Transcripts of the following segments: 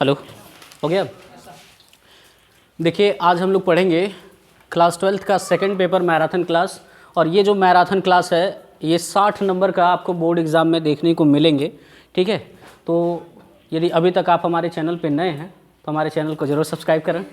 Hello, हो गया। देखिए, आज हम लोग पढ़ेंगे क्लास 12th का सेकंड पेपर मैराथन क्लास। और ये जो मैराथन क्लास है ये 60 नंबर का आपको बोर्ड एग्ज़ाम में देखने को मिलेंगे। ठीक है, तो यदि अभी तक आप हमारे चैनल पे नए हैं तो हमारे चैनल को ज़रूर सब्सक्राइब करें,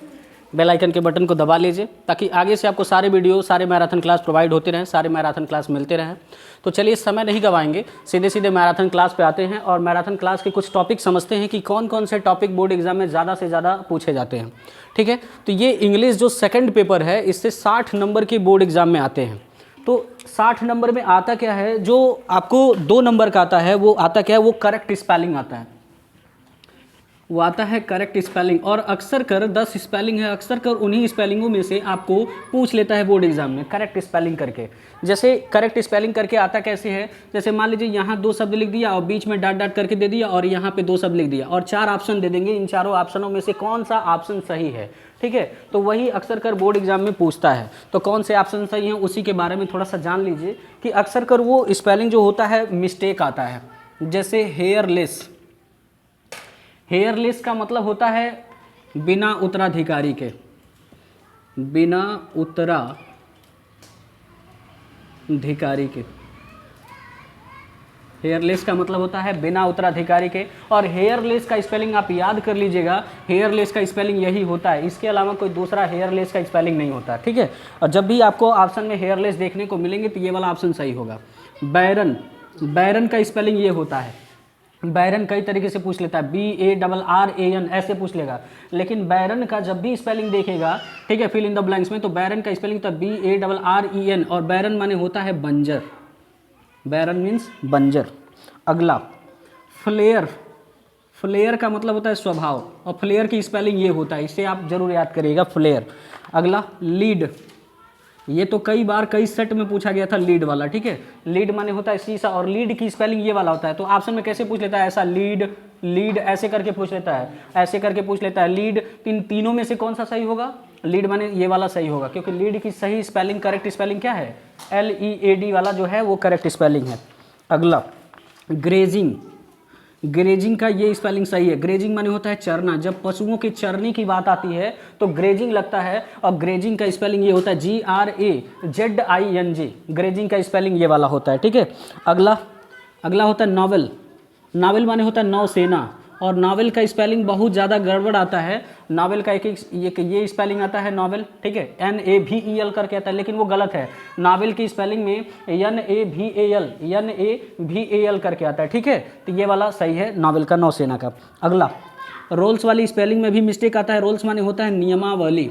बेल आइकन के बटन को दबा लीजिए ताकि आगे से आपको सारे वीडियो, सारे मैराथन क्लास प्रोवाइड होते रहें, सारे मैराथन क्लास मिलते रहें। तो चलिए, समय नहीं गवाएंगे, सीधे सीधे मैराथन क्लास पे आते हैं और मैराथन क्लास के कुछ टॉपिक समझते हैं कि कौन कौन से टॉपिक बोर्ड एग्जाम में ज़्यादा से ज़्यादा पूछे जाते हैं। ठीक है, तो ये इंग्लिश जो सेकंड पेपर है इससे 60 नंबर के बोर्ड एग्जाम में आते हैं। तो 60 नंबर में आता क्या है, जो आपको 2 नंबर का आता है वो आता क्या है, वो करेक्ट स्पेलिंग आता है, वो आता है करेक्ट स्पेलिंग। और अक्सर कर 10 स्पेलिंग है, अक्सर कर उन्हीं स्पेलिंगों में से आपको पूछ लेता है बोर्ड एग्जाम में करेक्ट स्पेलिंग करके। जैसे करेक्ट स्पेलिंग करके आता कैसे है, जैसे मान लीजिए यहाँ 2 शब्द लिख दिया और बीच में डॉट डॉट करके दे दिया और यहाँ पे 2 शब्द लिख दिया और 4 ऑप्शन दे देंगे, इन चारों ऑप्शनों में से कौन सा ऑप्शन सही है। ठीक है, तो वही अक्सर कर बोर्ड एग्जाम में पूछता है। तो कौन से ऑप्शन सही हैं उसी के बारे में थोड़ा सा जान लीजिए कि अक्सर कर वो स्पेलिंग जो होता है मिस्टेक आता है। जैसे हेयरलेस, हेयरलेस का मतलब होता है बिना उत्तराधिकारी के, बिना उत्तराधिकारी के। हेयरलेस का मतलब होता है बिना उत्तराधिकारी के। और हेयरलेस का स्पेलिंग आप याद कर लीजिएगा, हेयरलेस का स्पेलिंग यही होता है, इसके अलावा कोई दूसरा हेयरलेस का स्पेलिंग नहीं होता। ठीक है, और जब भी आपको ऑप्शन में हेयरलेस देखने को मिलेंगे तो ये वाला ऑप्शन सही होगा। बैरन, बैरन का स्पेलिंग ये होता है। बैरन कई तरीके से पूछ लेता है, BARRAN ऐसे पूछ लेगा, लेकिन बैरन का जब भी स्पेलिंग देखेगा, ठीक है, फिल इन द ब्लैंक्स में, तो बैरन का स्पेलिंग तो BARREN और बैरन माने होता है बंजर, बैरन मीन्स बंजर। अगला फ्लेयर, फ्लेयर का मतलब होता है स्वभाव और फ्लेयर की स्पेलिंग ये होता है, इसे आप जरूर याद करिएगा, फ्लेयर। अगला लीड, ये तो कई बार कई सेट में पूछा गया था लीड वाला। ठीक है, लीड माने होता है शीशा और लीड की स्पेलिंग ये वाला होता है। तो ऑप्शन में कैसे पूछ लेता है, ऐसा लीड, लीड ऐसे करके पूछ लेता है, ऐसे करके पूछ लेता है लीड। इन तीनों में से कौन सा सही होगा, लीड माने ये वाला सही होगा, क्योंकि लीड की सही स्पेलिंग, करेक्ट स्पेलिंग क्या है, LEAD वाला जो है वो करेक्ट स्पेलिंग है। अगला ग्रेजिंग, ग्रेजिंग का ये स्पेलिंग सही है। ग्रेजिंग माने होता है चरना, जब पशुओं के चरने की बात आती है तो ग्रेजिंग लगता है, और ग्रेजिंग का स्पेलिंग ये होता है GRAZING, ग्रेजिंग का स्पेलिंग ये वाला होता है। ठीक है, अगला होता है नॉवेल, नावल माने होता है नौसेना, और नावल का स्पेलिंग बहुत ज़्यादा गड़बड़ आता है। नावल का एक ये स्पेलिंग आता है नावल, ठीक है, NAVEL करके आता है, लेकिन वो गलत है। नावल की स्पेलिंग में NAVAL करके आता है। ठीक है, तो ये वाला सही है नावल का, नौसेना का। अगला रोल्स वाली स्पेलिंग में भी मिस्टेक आता है। रोल्स माने होता है नियमावली,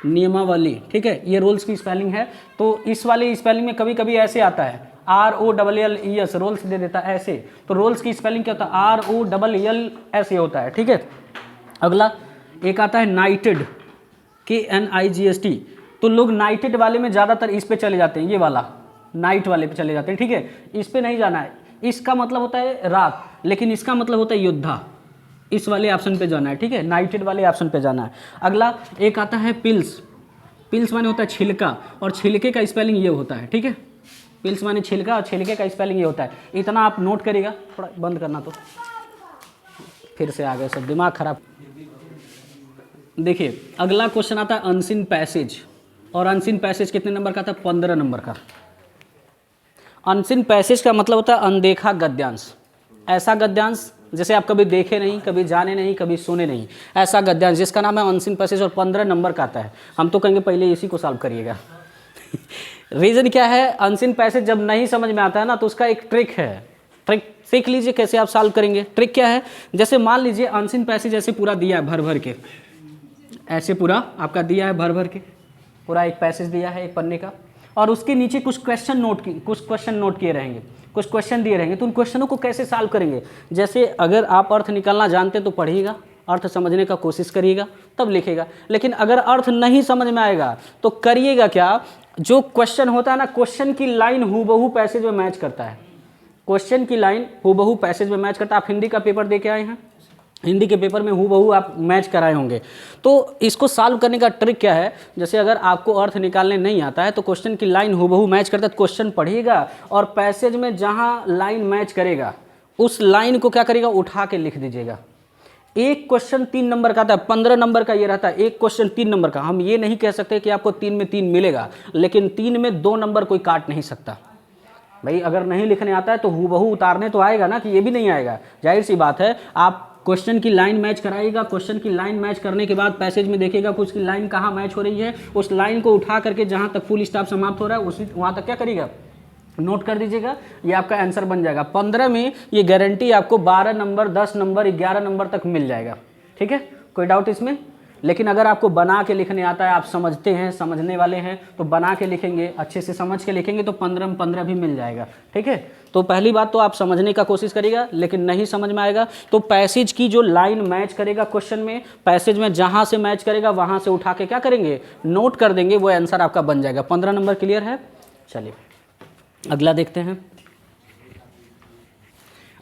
नियमावली। ठीक है, ये रोल्स की स्पेलिंग है। तो इस वाली स्पेलिंग में कभी कभी ऐसे आता है ROLLES, रोल्स दे देता है ऐसे, तो रोल्स की स्पेलिंग क्या होता है, ROLL ऐसे होता है। ठीक है, अगला एक आता है नाइटेड, KNIGST, तो लोग नाइटेड वाले में ज़्यादातर इस पे चले जाते हैं, ये वाला नाइट वाले पे चले जाते हैं। ठीक है, इस पे नहीं जाना है, इसका मतलब होता है रात, लेकिन इसका मतलब होता है योद्धा, इस वाले ऑप्शन पे जाना है। ठीक है, नाइटेड वाले ऑप्शन पे जाना है। अगला एक आता है पिल्स, पिल्स माने होता है छिलका, और छिलके का स्पेलिंग ये होता है। ठीक है, पिल्स माने छिलका और छिलके का स्पेलिंग ये होता है। इतना आप नोट करिएगा, थोड़ा बंद करना, तो फिर से आ गए सब, दिमाग खराब। देखिए, अगला क्वेश्चन आता है अनसीन पैसेज, और अनसीन पैसेज कितने नंबर का था, 15 नंबर का। अनसीन पैसेज का मतलब होता है अनदेखा गद्यांश, ऐसा गद्यांश जैसे आप कभी देखे नहीं, कभी जाने नहीं, कभी सुने नहीं, ऐसा गद्यांश जिसका नाम है अनसीन पैसेज, और 15 नंबर का आता है। हम तो कहेंगे पहले इसी को सॉल्व करिएगा। रीज़न क्या है, अनसीन पैसेज जब नहीं समझ में आता है ना तो उसका एक ट्रिक है, ट्रिक सीख लीजिए कैसे आप सॉल्व करेंगे। ट्रिक क्या है, जैसे मान लीजिए अनसीन पैसेज ऐसे पूरा दिया है भर भर के, ऐसे पूरा आपका दिया है भर भर के, पूरा एक पैसेज दिया है एक पन्ने का, और उसके नीचे कुछ क्वेश्चन नोट किए रहेंगे, कुछ क्वेश्चन दिए रहेंगे, तो उन क्वेश्चनों को कैसे सॉल्व करेंगे। जैसे अगर आप अर्थ निकालना जानते हैं तो पढ़िएगा, अर्थ समझने का कोशिश करिएगा, तब लिखेगा। लेकिन अगर अर्थ नहीं समझ में आएगा तो करिएगा क्या, जो क्वेश्चन होता है ना, क्वेश्चन की लाइन हूबहू पैसेज में मैच करता है, क्वेश्चन की लाइन हूबहू पैसेज में मैच करता है। आप हिंदी का पेपर दे के आए हैं, हिंदी के पेपर में हूबहू आप मैच कराए होंगे। तो इसको सॉल्व करने का ट्रिक क्या है, जैसे अगर आपको अर्थ निकालने नहीं आता है तो क्वेश्चन की लाइन हूबहू मैच करता है, तो क्वेश्चन पढ़िएगा और पैसेज में जहाँ लाइन मैच करेगा उस लाइन को क्या करिएगा, उठा के लिख दीजिएगा। एक क्वेश्चन 3 नंबर का आता है, 15 नंबर का ये रहता है, एक क्वेश्चन 3 नंबर का। हम ये नहीं कह सकते कि आपको 3 में 3 मिलेगा, लेकिन 3 में 2 नंबर कोई काट नहीं सकता। भाई अगर नहीं लिखने आता है तो हूबहू उतारने तो आएगा ना, कि ये भी नहीं आएगा, जाहिर सी बात है। आप क्वेश्चन की लाइन मैच कराइएगा, क्वेश्चन की लाइन मैच करने के बाद पैसेज में देखिएगा कि उसकी लाइन कहाँ मैच हो रही है, उस लाइन को उठा करके जहाँ तक फुल स्टॉप समाप्त हो रहा है उसी वहाँ तक क्या करिएगा, नोट कर दीजिएगा, ये आपका आंसर बन जाएगा। 15 में ये गारंटी आपको 12 नंबर, 10 नंबर, 11 नंबर तक मिल जाएगा। ठीक है, कोई डाउट इसमें? लेकिन अगर आपको बना के लिखने आता है, आप समझते हैं, समझने वाले हैं, तो बना के लिखेंगे, अच्छे से समझ के लिखेंगे तो 15 में 15 भी मिल जाएगा। ठीक है, तो पहली बात तो आप समझने का कोशिश करिएगा, लेकिन नहीं समझ में आएगा तो पैसेज की जो लाइन मैच करेगा क्वेश्चन में, पैसेज में जहाँ से मैच करेगा वहाँ से उठा के क्या करेंगे, नोट कर देंगे, वो आंसर आपका बन जाएगा। 15 नंबर क्लियर है? चलिए अगला देखते हैं।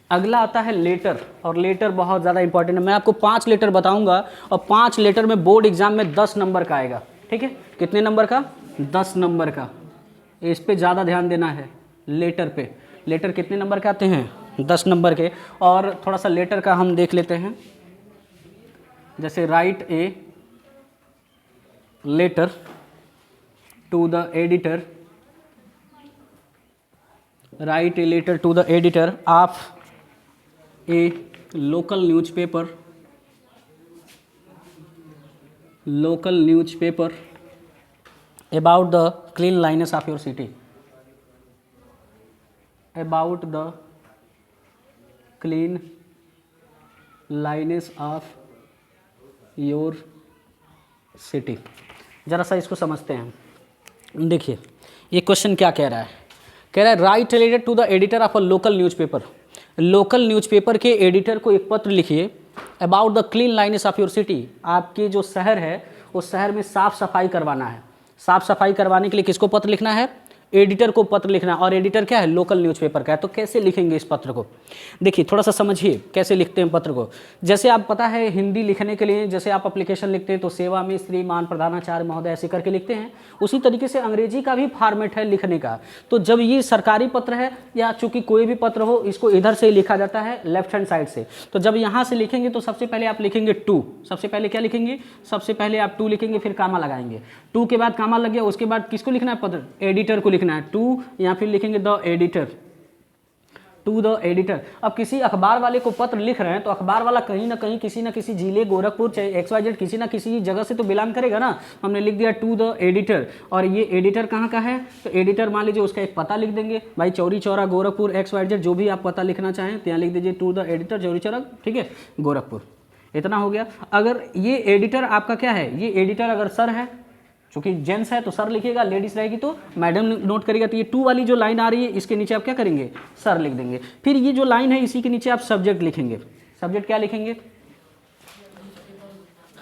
अगला आता है लेटर, और लेटर बहुत ज़्यादा इंपॉर्टेंट है। मैं आपको 5 लेटर बताऊंगा और 5 लेटर में बोर्ड एग्जाम में 10 नंबर का आएगा। ठीक है, कितने नंबर का? 10 नंबर का। इस पे ज़्यादा ध्यान देना है, लेटर पे। लेटर कितने नंबर के आते हैं? 10 नंबर के। और थोड़ा सा लेटर का हम देख लेते हैं, जैसे write a letter to the editor, write a letter to the editor of a local newspaper about the cleanliness of your city, about the cleanliness of your city। ज़रा सा इसको समझते हैं। देखिए ये क्वेश्चन क्या कह रहा है, कह रहा है write related to the editor of a local newspaper. Local newspaper के एडिटर को एक पत्र लिखिए about the cleanliness of your city. आपके जो शहर है उस शहर में साफ़ सफाई करवाना है। साफ़ सफाई करवाने के लिए किसको पत्र लिखना है? एडिटर को पत्र लिखना। और एडिटर क्या है? लोकल न्यूज़पेपर का है। तो कैसे लिखेंगे इस पत्र को? देखिए थोड़ा सा समझिए कैसे लिखते हैं पत्र को। जैसे आप पता है हिंदी लिखने के लिए जैसे आप एप्लीकेशन लिखते हैं तो सेवा में श्रीमान प्रधानाचार्य महोदय ऐसे करके लिखते हैं, उसी तरीके से अंग्रेजी का भी फॉर्मेट है लिखने का। तो जब ये सरकारी पत्र है या चूँकि कोई भी पत्र हो, इसको इधर से लिखा जाता है लेफ्ट हैंड साइड से। तो जब यहाँ से लिखेंगे तो सबसे पहले आप लिखेंगे टू। सबसे पहले क्या लिखेंगे? सबसे पहले आप टू लिखेंगे, फिर कामा लगाएंगे। टू के बाद कामा लग गया, उसके बाद किसको लिखना है पत्र? एडिटर को लिखना है टू, या फिर लिखेंगे the editor, to the editor. अब किसी अखबार वाले को पत्र लिख रहे हैं तो अखबार वाला कहीं ना कहीं किसी ना किसी जिले, गोरखपुर चाहे XYZ किसी ना किसी जगह से तो बिलोंग करेगा ना। हमने लिख दिया टू द एडिटर, और ये एडिटर कहाँ का है? तो एडिटर मान लीजिए उसका एक पता लिख देंगे, भाई चौरी चौरा गोरखपुर XYZ जो भी आप पता लिखना चाहें तो यहाँ लिख दीजिए to the editor Chauri Chaura, ठीक है, गोरखपुर। इतना हो गया। अगर ये एडिटर आपका क्या है? ये एडिटर अगर सर है, चूंकि जेंट्स है तो सर लिखिएगा, लेडीज रहेगी तो मैडम नोट करिएगा। तो ये टू वाली जो लाइन आ रही है इसके नीचे आप क्या करेंगे? सर लिख देंगे। फिर ये जो लाइन है इसी के नीचे आप सब्जेक्ट लिखेंगे। सब्जेक्ट क्या लिखेंगे?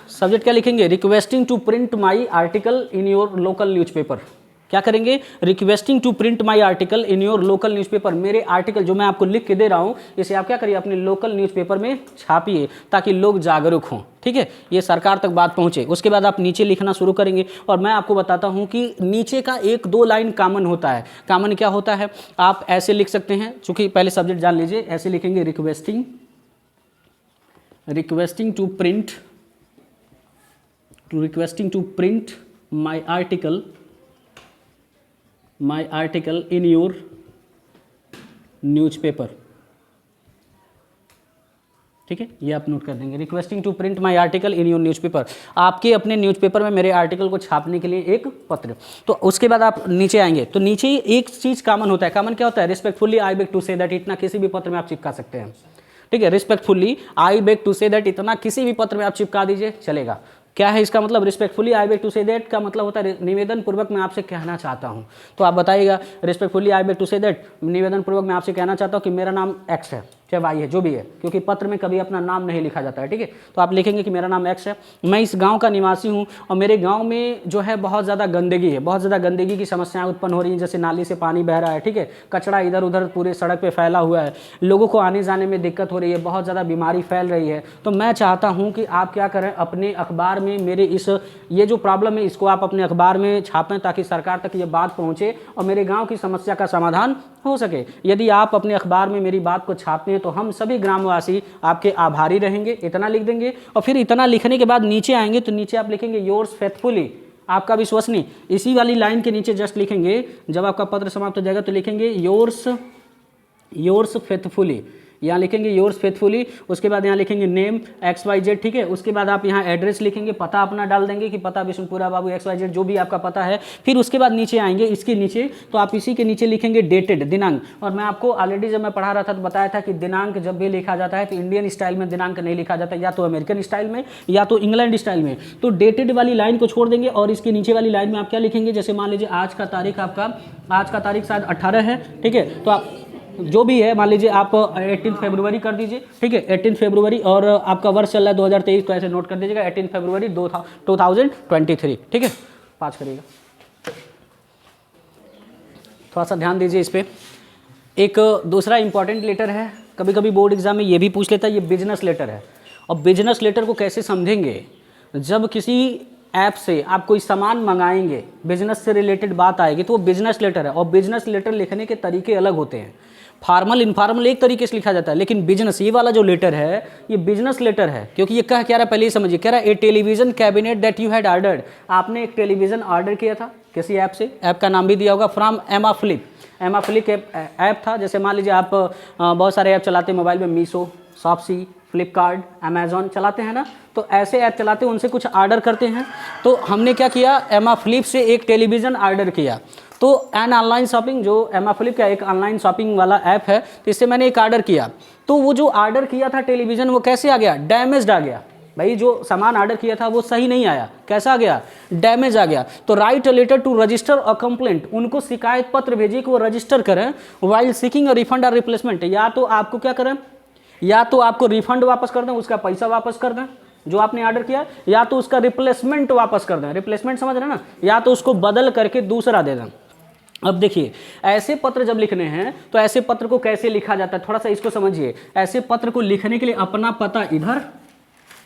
सब्जेक्ट क्या लिखेंगे? Requesting to print my article in your local newspaper. क्या करेंगे? Requesting to print my article in your local newspaper. मेरे आर्टिकल जो मैं आपको लिख के दे रहा हूँ इसे आप क्या करिए? अपने लोकल न्यूज़पेपर में छापिए ताकि लोग जागरूक हों। ठीक है, ये सरकार तक बात पहुँचे। उसके बाद आप नीचे लिखना शुरू करेंगे। और मैं आपको बताता हूँ कि नीचे का 1-2 लाइन कॉमन होता है। कॉमन क्या होता है? आप ऐसे लिख सकते हैं, चूँकि पहले सब्जेक्ट जान लीजिए। ऐसे लिखेंगे requesting to print my article in your newspaper. ठीक है, ये आप नोट कर देंगे। Requesting to print my article in your newspaper, आपके अपने न्यूज़पेपर में मेरे आर्टिकल को छापने के लिए एक पत्र। तो उसके बाद आप नीचे आएंगे तो नीचे एक चीज़ कॉमन होता है। कॉमन क्या होता है? Respectfully I beg to say that. इतना किसी भी पत्र में आप चिपका सकते हैं। ठीक है, respectfully I beg to say that, इतना किसी भी पत्र में आप चिपका दीजिए, चलेगा। क्या है इसका मतलब? Respectfully I beg to say that का मतलब होता है निवेदन पूर्वक मैं आपसे कहना चाहता हूं। तो आप बताइएगा respectfully I beg to say that, निवेदन पूर्वक मैं आपसे कहना चाहता हूं कि मेरा नाम एक्स है, चाहे वाई है, जो भी है, क्योंकि पत्र में कभी अपना नाम नहीं लिखा जाता है। ठीक है, तो आप लिखेंगे कि मेरा नाम एक्स है, मैं इस गांव का निवासी हूं और मेरे गांव में जो है बहुत ज़्यादा गंदगी है, बहुत ज़्यादा गंदगी की समस्याएं उत्पन्न हो रही हैं, जैसे नाली से पानी बह रहा है, ठीक है, कचरा इधर उधर पूरे सड़क पर फैला हुआ है, लोगों को आने जाने में दिक्कत हो रही है, बहुत ज़्यादा बीमारी फैल रही है। तो मैं चाहता हूँ कि आप क्या करें, अपने अखबार में मेरे ये जो प्रॉब्लम है इसको आप अपने अखबार में छापें ताकि सरकार तक ये बात पहुँचे और मेरे गाँव की समस्या का समाधान हो सके। यदि आप अपने अखबार में मेरी बात को छापते हैं तो हम सभी ग्रामवासी आपके आभारी रहेंगे, इतना लिख देंगे। और फिर इतना लिखने के बाद नीचे आएंगे तो नीचे आप लिखेंगे योर्स फेथफुली, आपका विश्वसनीय। इसी वाली लाइन के नीचे जस्ट लिखेंगे, जब आपका पत्र समाप्त हो जाएगा तो लिखेंगे योर्स फेथफुली, यहाँ लिखेंगे योर्स फेथफुली। उसके बाद यहाँ लिखेंगे नेम XYZ, ठीक है। उसके बाद आप यहाँ एड्रेस लिखेंगे, पता अपना डाल देंगे कि पता विष्णुपुरा बाबू XYZ, जो भी आपका पता है। फिर उसके बाद नीचे आएंगे, इसके नीचे तो आप इसी के नीचे लिखेंगे डेटेड, दिनांक। और मैं आपको ऑलरेडी जब मैं पढ़ा रहा था तो बताया था कि दिनांक जब भी लिखा जाता है तो इंडियन स्टाइल में दिनांक नहीं लिखा जाता, या तो अमेरिकन स्टाइल में या तो इंग्लैंड स्टाइल में। तो डेटेड वाली लाइन को छोड़ देंगे और इसके नीचे वाली लाइन में आप क्या लिखेंगे, जैसे मान लीजिए आज का तारीख शायद 18 है, ठीक है। तो आप जो भी है मान लीजिए आप 18 फरवरी कर दीजिए, ठीक है, 18 फरवरी। और आपका वर्ष चल रहा है 2023, तो ऐसे नोट कर दीजिएगा 18 फरवरी 2023, ठीक है। 5 करिएगा, थोड़ा सा ध्यान दीजिए इस पर। एक दूसरा इंपॉर्टेंट लेटर है, कभी कभी बोर्ड एग्जाम में ये भी पूछ लेता है, ये बिजनेस लेटर है। और बिजनेस लेटर को कैसे समझेंगे, जब किसी ऐप से आप कोई सामान मंगाएंगे, बिजनेस से रिलेटेड बात आएगी तो वो बिजनेस लेटर है। और बिजनेस लेटर लिखने के तरीके अलग होते हैं। फॉर्मल इनफॉर्मल एक तरीके से लिखा जाता है, लेकिन बिजनेस, ये वाला जो लेटर है ये बिजनेस लेटर है। क्योंकि ये कह क्या रहा है पहले ही समझिए, कह रहा है ए television cabinet that you had ordered, आपने एक टेलीविजन ऑर्डर किया था किसी ऐप से, ऐप का नाम भी दिया होगा, फ्रॉम एमा फ्लिप ऐप था। जैसे मान लीजिए आप बहुत सारे ऐप चलाते हैं मोबाइल में, मीशो, शॉपसी, फ्लिपकार्ट, अमेजॉन चलाते हैं ना, तो ऐसे ऐप चलाते हैं, उनसे कुछ ऑर्डर करते हैं। तो हमने क्या किया, एमा फ्लिप से एक टेलीविज़न ऑर्डर किया। तो एन ऑनलाइन शॉपिंग, जो एमा फ्लिप का एक ऑनलाइन शॉपिंग वाला ऐप है, तो इससे मैंने एक ऑर्डर किया। तो वो जो ऑर्डर किया था टेलीविज़न, वो कैसे आ गया, डैमेज्ड आ गया। भाई जो सामान ऑर्डर किया था वो सही नहीं आया, कैसा आ गया, डैमेज आ गया। तो write a letter to register a complaint, उनको शिकायत पत्र भेजिए कि वो रजिस्टर करें। वाइल सीकिंग अ रिफंड और रिप्लेसमेंट, या तो आपको क्या करें, या तो आपको रिफंड वापस कर दें, उसका पैसा वापस कर दें जो आपने ऑर्डर किया, या तो उसका रिप्लेसमेंट वापस कर दें, रिप्लेसमेंट समझ रहे हैं ना, या तो उसको बदल करके दूसरा दे दें। अब देखिए, ऐसे पत्र जब लिखने हैं तो ऐसे पत्र को कैसे लिखा जाता है, थोड़ा सा इसको समझिए। ऐसे पत्र को लिखने के लिए अपना पता इधर,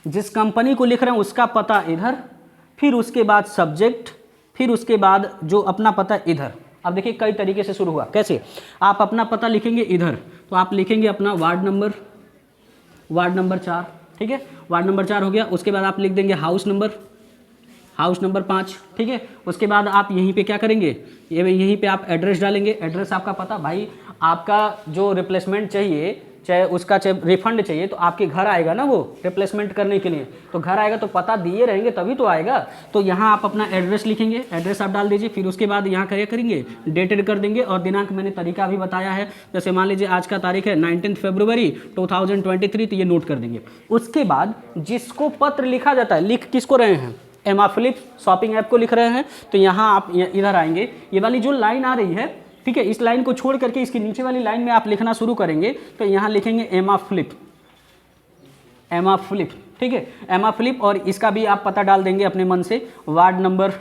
जिस कंपनी को लिख रहे हैं उसका पता इधर, फिर उसके बाद सब्जेक्ट, फिर उसके बाद जो अपना पता इधर। अब देखिए कई तरीके से शुरू हुआ, कैसे, आप अपना पता लिखेंगे इधर, तो आप लिखेंगे अपना वार्ड नंबर 4, ठीक है, वार्ड नंबर 4 हो गया। उसके बाद आप लिख देंगे हाउस नंबर 5, ठीक है। उसके बाद आप यहीं पे क्या करेंगे, यहीं पे आप एड्रेस डालेंगे, एड्रेस आपका पता। भाई आपका जो रिप्लेसमेंट चाहिए, चाहे उसका चाहे रिफंड चाहिए, तो आपके घर आएगा ना वो रिप्लेसमेंट करने के लिए, तो घर आएगा तो पता दिए रहेंगे तभी तो आएगा। तो यहाँ आप अपना एड्रेस लिखेंगे, एड्रेस आप डाल दीजिए। फिर उसके बाद यहाँ क्या करेंगे, डेटेड कर देंगे। और दिनांक मैंने तरीका भी बताया है, जैसे मान लीजिए आज का तारीख है 19 फरवरी 2023, तो ये नोट कर देंगे। उसके बाद जिसको पत्र लिखा जाता है, लिख किसको रहे हैं, एमा फ्लिप शॉपिंग ऐप को लिख रहे हैं, तो यहाँ आप इधर आएंगे, ये वाली जो लाइन आ रही है, ठीक है, इस लाइन को छोड़ करके इसकी नीचे वाली लाइन में आप लिखना शुरू करेंगे। तो यहाँ लिखेंगे एमा फ्लिप, ठीक है, एमा फ्लिप। और इसका भी आप पता डाल देंगे अपने मन से, वार्ड नंबर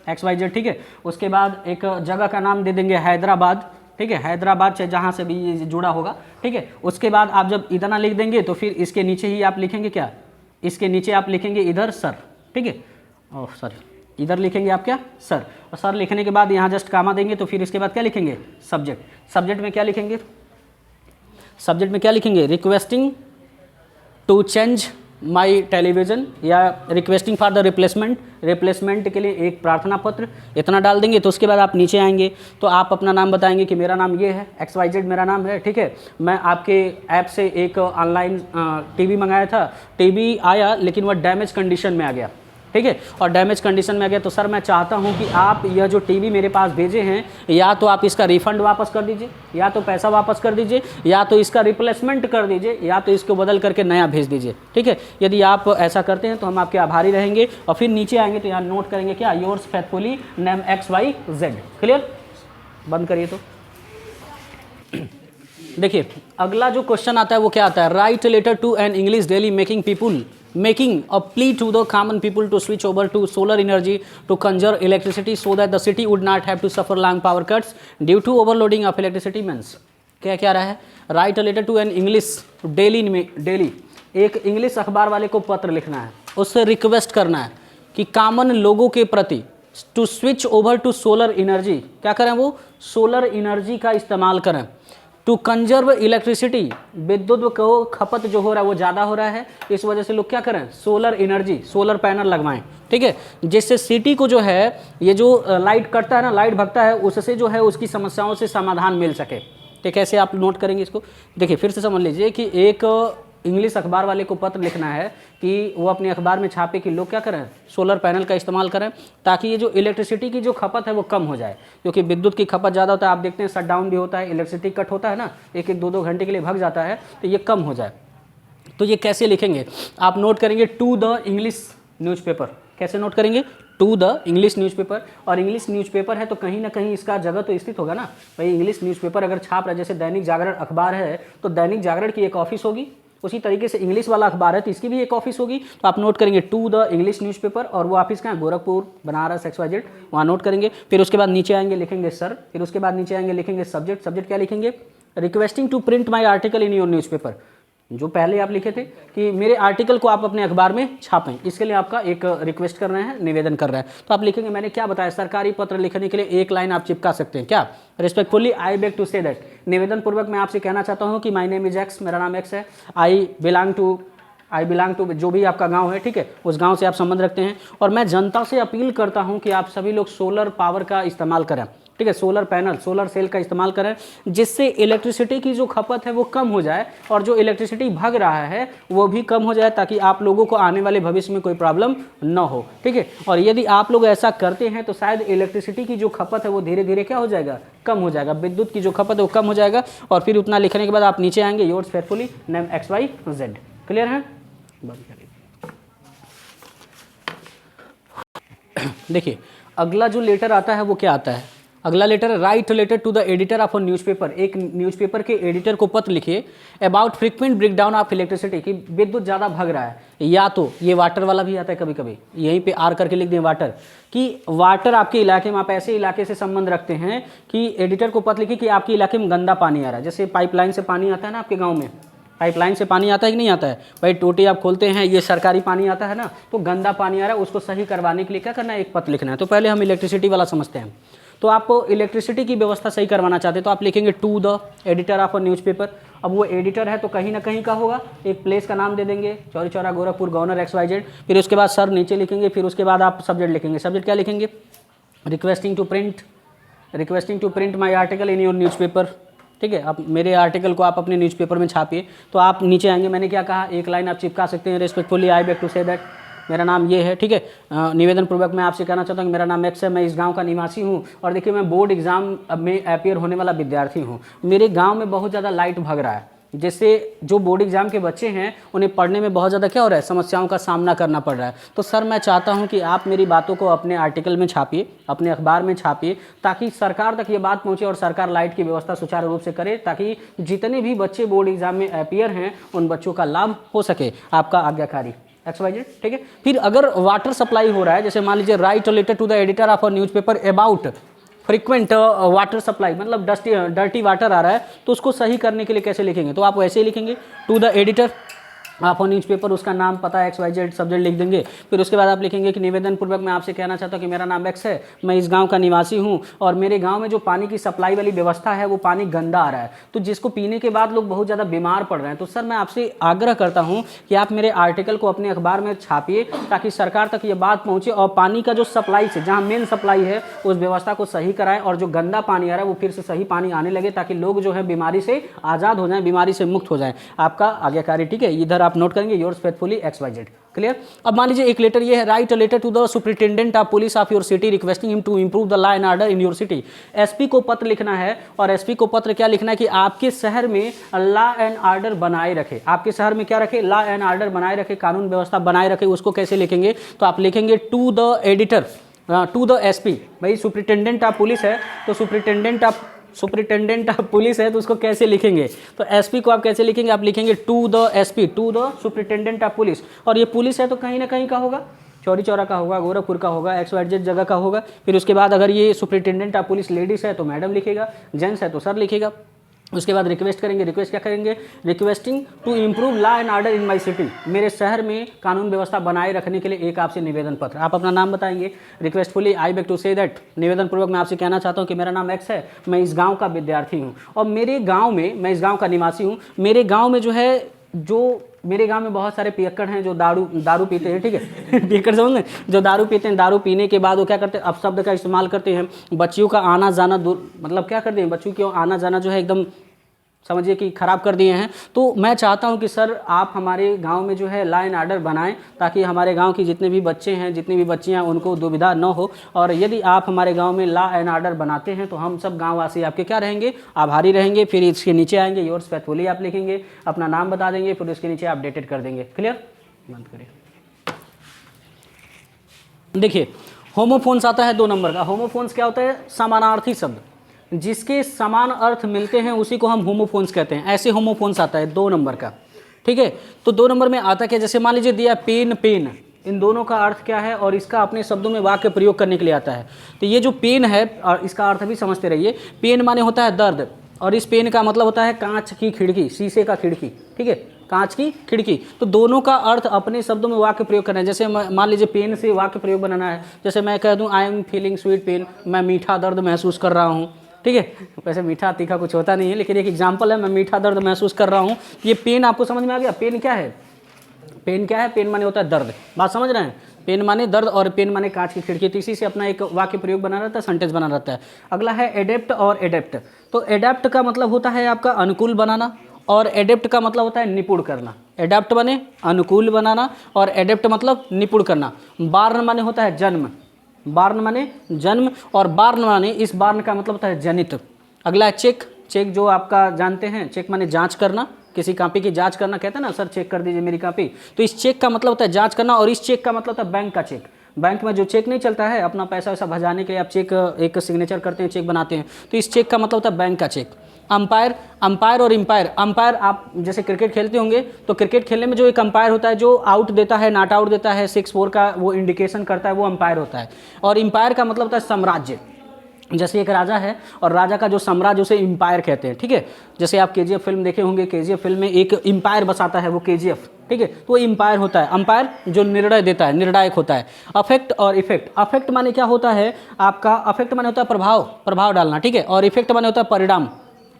XYZ, ठीक है। उसके बाद एक जगह का नाम दे देंगे हैदराबाद, ठीक है, हैदराबाद चाहे जहाँ से भी ये जुड़ा होगा, ठीक है। उसके बाद आप जब इतना लिख देंगे तो फिर इसके नीचे ही आप लिखेंगे क्या, इसके नीचे आप लिखेंगे इधर सर, ठीक है, ओह सॉरी, इधर लिखेंगे आप क्या, सर। और सर लिखने के बाद यहाँ जस्ट कामा देंगे। तो फिर इसके बाद क्या लिखेंगे, सब्जेक्ट में क्या लिखेंगे, requesting to change my television, या रिक्वेस्टिंग फॉर द रिप्लेसमेंट के लिए एक प्रार्थना पत्र, इतना डाल देंगे। तो उसके बाद आप नीचे आएंगे तो आप अपना नाम बताएंगे कि मेरा नाम ये है, XYZ मेरा नाम है, ठीक है। मैं आपके ऐप से एक ऑनलाइन टीवी मंगाया था, टीवी आया लेकिन वह डैमेज कंडीशन में आ गया, ठीक है, और डैमेज कंडीशन में आ गया। तो सर मैं चाहता हूं कि आप यह जो टीवी मेरे पास भेजे हैं, या तो आप इसका रिफंड वापस कर दीजिए, या तो पैसा वापस कर दीजिए, या तो इसका रिप्लेसमेंट कर दीजिए, या तो इसको बदल करके नया भेज दीजिए, ठीक है। यदि आप ऐसा करते हैं तो हम आपके आभारी रहेंगे। और फिर नीचे आएंगे तो यहाँ नोट करेंगे क्या, yours faithfully name XYZ, clear. बंद करिए। तो देखिए अगला जो क्वेश्चन आता है वो क्या आता है, write letter to an English daily making a plea to the common people to switch over to solar energy to conserve electricity so that the city would not have to suffer long power cuts due to overloading of electricity means। क्या रहा है, write a letter to an English daily, एक English अखबार वाले को पत्र लिखना है, उससे रिक्वेस्ट करना है कि कॉमन लोगों के प्रति, to switch over to solar energy, क्या करें वो सोलर एनर्जी का इस्तेमाल करें। टू कंजर्व इलेक्ट्रिसिटी, विद्युत को खपत जो हो रहा है वो ज़्यादा हो रहा है, इस वजह से लोग क्या करें सोलर एनर्जी, सोलर पैनल लगवाएं, ठीक है, जिससे सिटी को जो है ये जो लाइट कटता है ना, लाइट भगता है, उससे जो है उसकी समस्याओं से समाधान मिल सके। तो कैसे आप नोट करेंगे इसको, देखिए फिर से समझ लीजिए कि एक इंग्लिश अखबार वाले को पत्र लिखना है कि वो अपने अखबार में छापे कि लोग क्या करें सोलर पैनल का इस्तेमाल करें, ताकि ये जो इलेक्ट्रिसिटी की जो खपत है वो कम हो जाए, क्योंकि विद्युत की खपत ज़्यादा होता है, आप देखते हैं शट डाउन भी होता है, इलेक्ट्रिसिटी कट होता है ना, एक एक दो दो घंटे के लिए भग जाता है, तो ये कम हो जाए। तो ये कैसे लिखेंगे, आप नोट करेंगे टू द इंग्लिश न्यूज़पेपर, कैसे नोट करेंगे टू द इंग्लिश न्यूज़पेपर, और इंग्लिश न्यूज़पेपर है तो कहीं ना कहीं इसका जगह तो स्थित होगा ना भाई, इंग्लिश न्यूज़पेपर अगर छाप रहा है, जैसे दैनिक जागरण अखबार है तो दैनिक जागरण की एक ऑफिस होगी, उसी तरीके से इंग्लिश वाला अखबार है तो इसकी भी एक ऑफिस होगी, तो आप नोट करेंगे टू द इंग्लिश न्यूज़पेपर, और वो ऑफिस कहाँ है गोरखपुर, बनारस, XYZ, वहाँ नोट करेंगे। फिर उसके बाद नीचे आएंगे लिखेंगे सर, फिर उसके बाद नीचे आएंगे लिखेंगे सब्जेक्ट, सब्जेक्ट क्या लिखेंगे requesting to print my article in your newspaper, जो पहले आप लिखे थे कि मेरे आर्टिकल को आप अपने अखबार में छापें, इसके लिए आपका एक रिक्वेस्ट कर रहे हैं, निवेदन कर रहे हैं, तो आप लिखेंगे मैंने क्या बताया सरकारी पत्र लिखने के लिए एक लाइन आप चिपका सकते हैं, क्या respectfully I beg to say that, निवेदन पूर्वक मैं आपसे कहना चाहता हूं कि माय नेम इज एक्स, मेरा नाम एक्स है, आई बिलोंग टू जो भी आपका गांव है, ठीक है, उस गांव से आप संबंध रखते हैं, और मैं जनता से अपील करता हूं कि आप सभी लोग सोलर पावर का इस्तेमाल करें, ठीक है, सोलर पैनल, सोलर सेल का इस्तेमाल करें, जिससे इलेक्ट्रिसिटी की जो खपत है वो कम हो जाए, और जो इलेक्ट्रिसिटी भग रहा है वो भी कम हो जाए, ताकि आप लोगों को आने वाले भविष्य में कोई प्रॉब्लम न हो, ठीक है। और यदि आप लोग ऐसा करते हैं तो शायद इलेक्ट्रिसिटी की जो खपत है वो धीरे धीरे क्या हो जाएगा कम हो जाएगा, विद्युत की जो खपत है वो कम हो जाएगा, और फिर उतना लिखने के बाद आप नीचे आएंगे योर्स फेयरफुली नेम XYZ, क्लियर है। देखिए अगला जो लेटर आता है वो क्या आता है, अगला letter write letter to the editor of a newspaper, एक न्यूज़पेपर के एडिटर को पत्र लिखिए about frequent breakdown of electricity, कि विद्युत ज़्यादा भग रहा है, या तो ये वाटर वाला भी आता है कभी कभी, यहीं पे आर करके लिख दें वाटर, कि वाटर आपके इलाके में, आप ऐसे इलाके से संबंध रखते हैं कि एडिटर को पत्र लिखिए कि आपके इलाके में गंदा पानी आ रहा है, जैसे पाइपलाइन से पानी आता है ना आपके गाँव में, पाइपलाइन से पानी आता है कि नहीं आता है भाई, टोटी आप खोलते हैं ये सरकारी पानी आता है ना, तो गंदा पानी आ रहा है, उसको सही करवाने के लिए क्या करना है एक पत्र लिखना है। तो पहले हम इलेक्ट्रिसिटी वाला समझते हैं, तो आप इलेक्ट्रिसिटी की व्यवस्था सही करवाना चाहते हैं तो आप लिखेंगे to the editor of a newspaper. अब वो एडिटर है तो कहीं ना कहीं का होगा, एक प्लेस का नाम दे देंगे, चौरी चौरा गोरखपुर, गवर्नर XYZ, फिर उसके बाद सर नीचे लिखेंगे, फिर उसके बाद आप सब्जेक्ट लिखेंगे, सब्जेक्ट क्या लिखेंगे requesting to print my article in your newspaper, ठीक है, आप मेरे आर्टिकल को आप अपने न्यूज़पेपर में छापिए, तो आप नीचे आएंगे, मैंने क्या कहा एक लाइन आप चिपका सकते हैं, respectfully I beg to say that, मेरा नाम ये है, ठीक है, निवेदन पूर्वक मैं आपसे कहना चाहता हूँ कि मेरा नाम एक्स है, मैं इस गांव का निवासी हूँ, और देखिए मैं बोर्ड एग्जाम में अपीयर होने वाला विद्यार्थी हूँ, मेरे गांव में बहुत ज़्यादा लाइट भग रहा है, जिससे जो बोर्ड एग्जाम के बच्चे हैं उन्हें पढ़ने में बहुत ज़्यादा क्या हो रहा है समस्याओं का सामना करना पड़ रहा है। तो सर मैं चाहता हूं कि आप मेरी बातों को अपने आर्टिकल में छापिए, अपने अखबार में छापिए, ताकि सरकार तक ये बात पहुंचे और सरकार लाइट की व्यवस्था सुचारू रूप से करे, ताकि जितने भी बच्चे बोर्ड एग्जाम में अपीयर हैं उन बच्चों का लाभ हो सके। आपका आज्ञाकारी XYZ, ठीक है। फिर अगर वाटर सप्लाई हो रहा है, जैसे मान लीजिए write letter to the editor of a newspaper about frequent water supply, मतलब डर्टी वाटर आ रहा है, तो उसको सही करने के लिए कैसे लिखेंगे, तो आप वैसे ही लिखेंगे टू द एडिटर आप न्यूज़पेपर, उसका नाम पता XYZ, सब्जेक्ट लिख देंगे, फिर उसके बाद आप लिखेंगे कि निवेदन पूर्वक मैं आपसे कहना चाहता हूँ कि मेरा नाम एक्स है, मैं इस गांव का निवासी हूँ, और मेरे गांव में जो पानी की सप्लाई वाली व्यवस्था है वो पानी गंदा आ रहा है, तो जिसको पीने के बाद लोग बहुत ज़्यादा बीमार पड़ रहे हैं। तो सर मैं आपसे आग्रह करता हूँ कि आप मेरे आर्टिकल को अपने अखबार में छापिए, ताकि सरकार तक ये बात पहुँचे और पानी का जो सप्लाई से, जहाँ मेन सप्लाई है, उस व्यवस्था को सही कराएं, और जो गंदा पानी आ रहा है वो फिर से सही पानी आने लगे, ताकि लोग जो है बीमारी से आज़ाद हो जाएं, बीमारी से मुक्त हो जाएं। आपका आज्ञाकारी, ठीक है, इधर आप नोट करेंगे योर्स फेथफुली XYZ, क्लियर। अब मान लीजिए एक लेटर ये है, write a letter to the superintendent of police of your city requesting him to improve the law and order in your city. SP को पत्र लिखना है, और एसपी को पत्र क्या लिखना है कि आपके शहर में लॉ एंड ऑर्डर बनाए रखे, आपके शहर में क्या रखे, लॉ एंड ऑर्डर बनाए रखे, कानून व्यवस्था बनाए रखे। उसको कैसे लिखेंगे, तो आप लिखेंगे to the editor to the SP. भाई सुपरिटेंडेंट ऑफ पुलिस है तो सुपरिटेंडेंट ऑफ पुलिस है तो उसको कैसे लिखेंगे, तो एसपी को आप कैसे लिखेंगे, आप लिखेंगे to the SP, to the superintendent of police. और ये पुलिस है तो कहीं ना कहीं का होगा, चौरी चौरा का होगा, गोरखपुर का होगा, XYZ जगह का होगा। फिर उसके बाद अगर ये सुपरिटेंडेंट ऑफ पुलिस लेडीज़ है तो मैडम लिखेगा, जेंट्स है तो सर लिखेगा। उसके बाद रिक्वेस्ट करेंगे, रिक्वेस्ट क्या करेंगे, requesting to improve law and order in my city, मेरे शहर में कानून व्यवस्था बनाए रखने के लिए एक आपसे निवेदन पत्र। आप अपना नाम बताएंगे, requestfully I beg to say that, निवेदन पूर्वक मैं आपसे कहना चाहता हूँ कि मेरा नाम एक्स है, मैं इस गाँव का विद्यार्थी हूँ और मेरे गाँव में, मैं इस गाँव का निवासी हूँ, मेरे गाँव में जो है, जो मेरे गांव में बहुत सारे पियक्कड़ हैं जो दारू पीते हैं, ठीक है पियक्कड़ समझ में, जो दारू पीते हैं, दारू पीने के बाद वो क्या करते हैं, अपशब्द का इस्तेमाल करते हैं, बच्चियों का आना जाना दूर, मतलब क्या करते हैं, बच्चियों की आना जाना जो है एकदम समझिए कि ख़राब कर दिए हैं। तो मैं चाहता हूं कि सर आप हमारे गांव में जो है लॉ एंड ऑर्डर बनाएं, ताकि हमारे गांव की जितने भी बच्चे हैं, जितनी भी बच्चियां हैं, उनको दुविधा न हो। और यदि आप हमारे गांव में लॉ एंड ऑर्डर बनाते हैं तो हम सब गांववासी आपके क्या रहेंगे, आभारी रहेंगे। फिर इसके नीचे आएंगे, योर्स फेथफुली आप लिखेंगे, अपना नाम बता देंगे, फिर उसके नीचे आप डेटेड कर देंगे। क्लियर, बंद करिए। देखिए होमोफोन्स आता है 2 नंबर का। होमोफोन्स क्या होता है, समानार्थी शब्द, जिसके समान अर्थ मिलते हैं उसी को हम होमोफोन्स कहते हैं। ऐसे होमोफोन्स आता है 2 नंबर का, ठीक है। तो 2 नंबर में आता क्या, जैसे मान लीजिए दिया पेन पेन, इन दोनों का अर्थ क्या है और इसका अपने शब्दों में वाक्य प्रयोग करने के लिए आता है। तो ये जो पेन है और इसका अर्थ भी समझते रहिए, पेन माने होता है दर्द, और इस पेन का मतलब होता है कांच की खिड़की, शीशे का खिड़की, ठीक है, कांच की खिड़की। तो दोनों का अर्थ अपने शब्दों में वाक्य प्रयोग करना है। जैसे मान लीजिए पेन से वाक्य प्रयोग बनाना है, जैसे मैं कह दूं I am feeling sweet pain, मैं मीठा दर्द महसूस कर रहा हूँ, ठीक है। वैसे मीठा तीखा कुछ होता नहीं है, लेकिन एक एग्जाम्पल है, मैं मीठा दर्द महसूस कर रहा हूँ। ये पेन आपको समझ में आ गया, पेन क्या है, पेन क्या है, पेन माने होता है दर्द, बात समझ रहे हैं, पेन माने दर्द और पेन माने कांच की खिड़की। तो इसी से अपना एक वाक्य प्रयोग बना रहता है, सेंटेंस बना रहता है। अगला है एडेप्ट और एडेप्ट। तो एडेप्ट का मतलब होता है आपका अनुकूल बनाना, और एडेप्ट का मतलब होता है निपुण करना। एडेप्ट माने अनुकूल बनाना और एडेप्ट मतलब निपुण करना। बार्न माने होता है जन्म, बार्न माने जन्म, और बार्न माने, इस बार्न का मतलब होता है जनित। अगला है चेक। चेक जो आपका जानते हैं, चेक माने जांच करना, किसी कॉपी की जांच करना, कहते हैं ना सर चेक कर दीजिए मेरी कॉपी, तो इस चेक का मतलब होता है जांच करना। और इस चेक का मतलब होता है बैंक का चेक। बैंक में जो चेक नहीं चलता है, अपना पैसा वैसा भजाने के लिए आप चेक एक सिग्नेचर करते हैं, चेक बनाते हैं, तो इस चेक का मतलब होता है बैंक का चेक। अंपायर, अंपायर और एम्पायर। अंपायर आप जैसे क्रिकेट खेलते होंगे, तो क्रिकेट खेलने में जो एक अंपायर होता है, जो आउट देता है, नॉट आउट देता है, 6-4 का वो इंडिकेशन करता है, वो अंपायर होता है। और एम्पायर का मतलब होता है साम्राज्य। जैसे एक राजा है और राजा का जो साम्राज्य, उसे एम्पायर कहते हैं, ठीक है। जैसे आप केजीएफ फिल्म देखे होंगे, केजीएफ फिल्म में एक एम्पायर बसाता है वो केजीएफ, ठीक है, तो वो एम्पायर होता है। अंपायर जो निर्णय देता है, निर्णायक होता है। अफेक्ट और इफेक्ट। अफेक्ट माने क्या होता है आपका, अफेक्ट माने होता है प्रभाव, प्रभाव डालना, ठीक है, और इफेक्ट माने होता है परिणाम।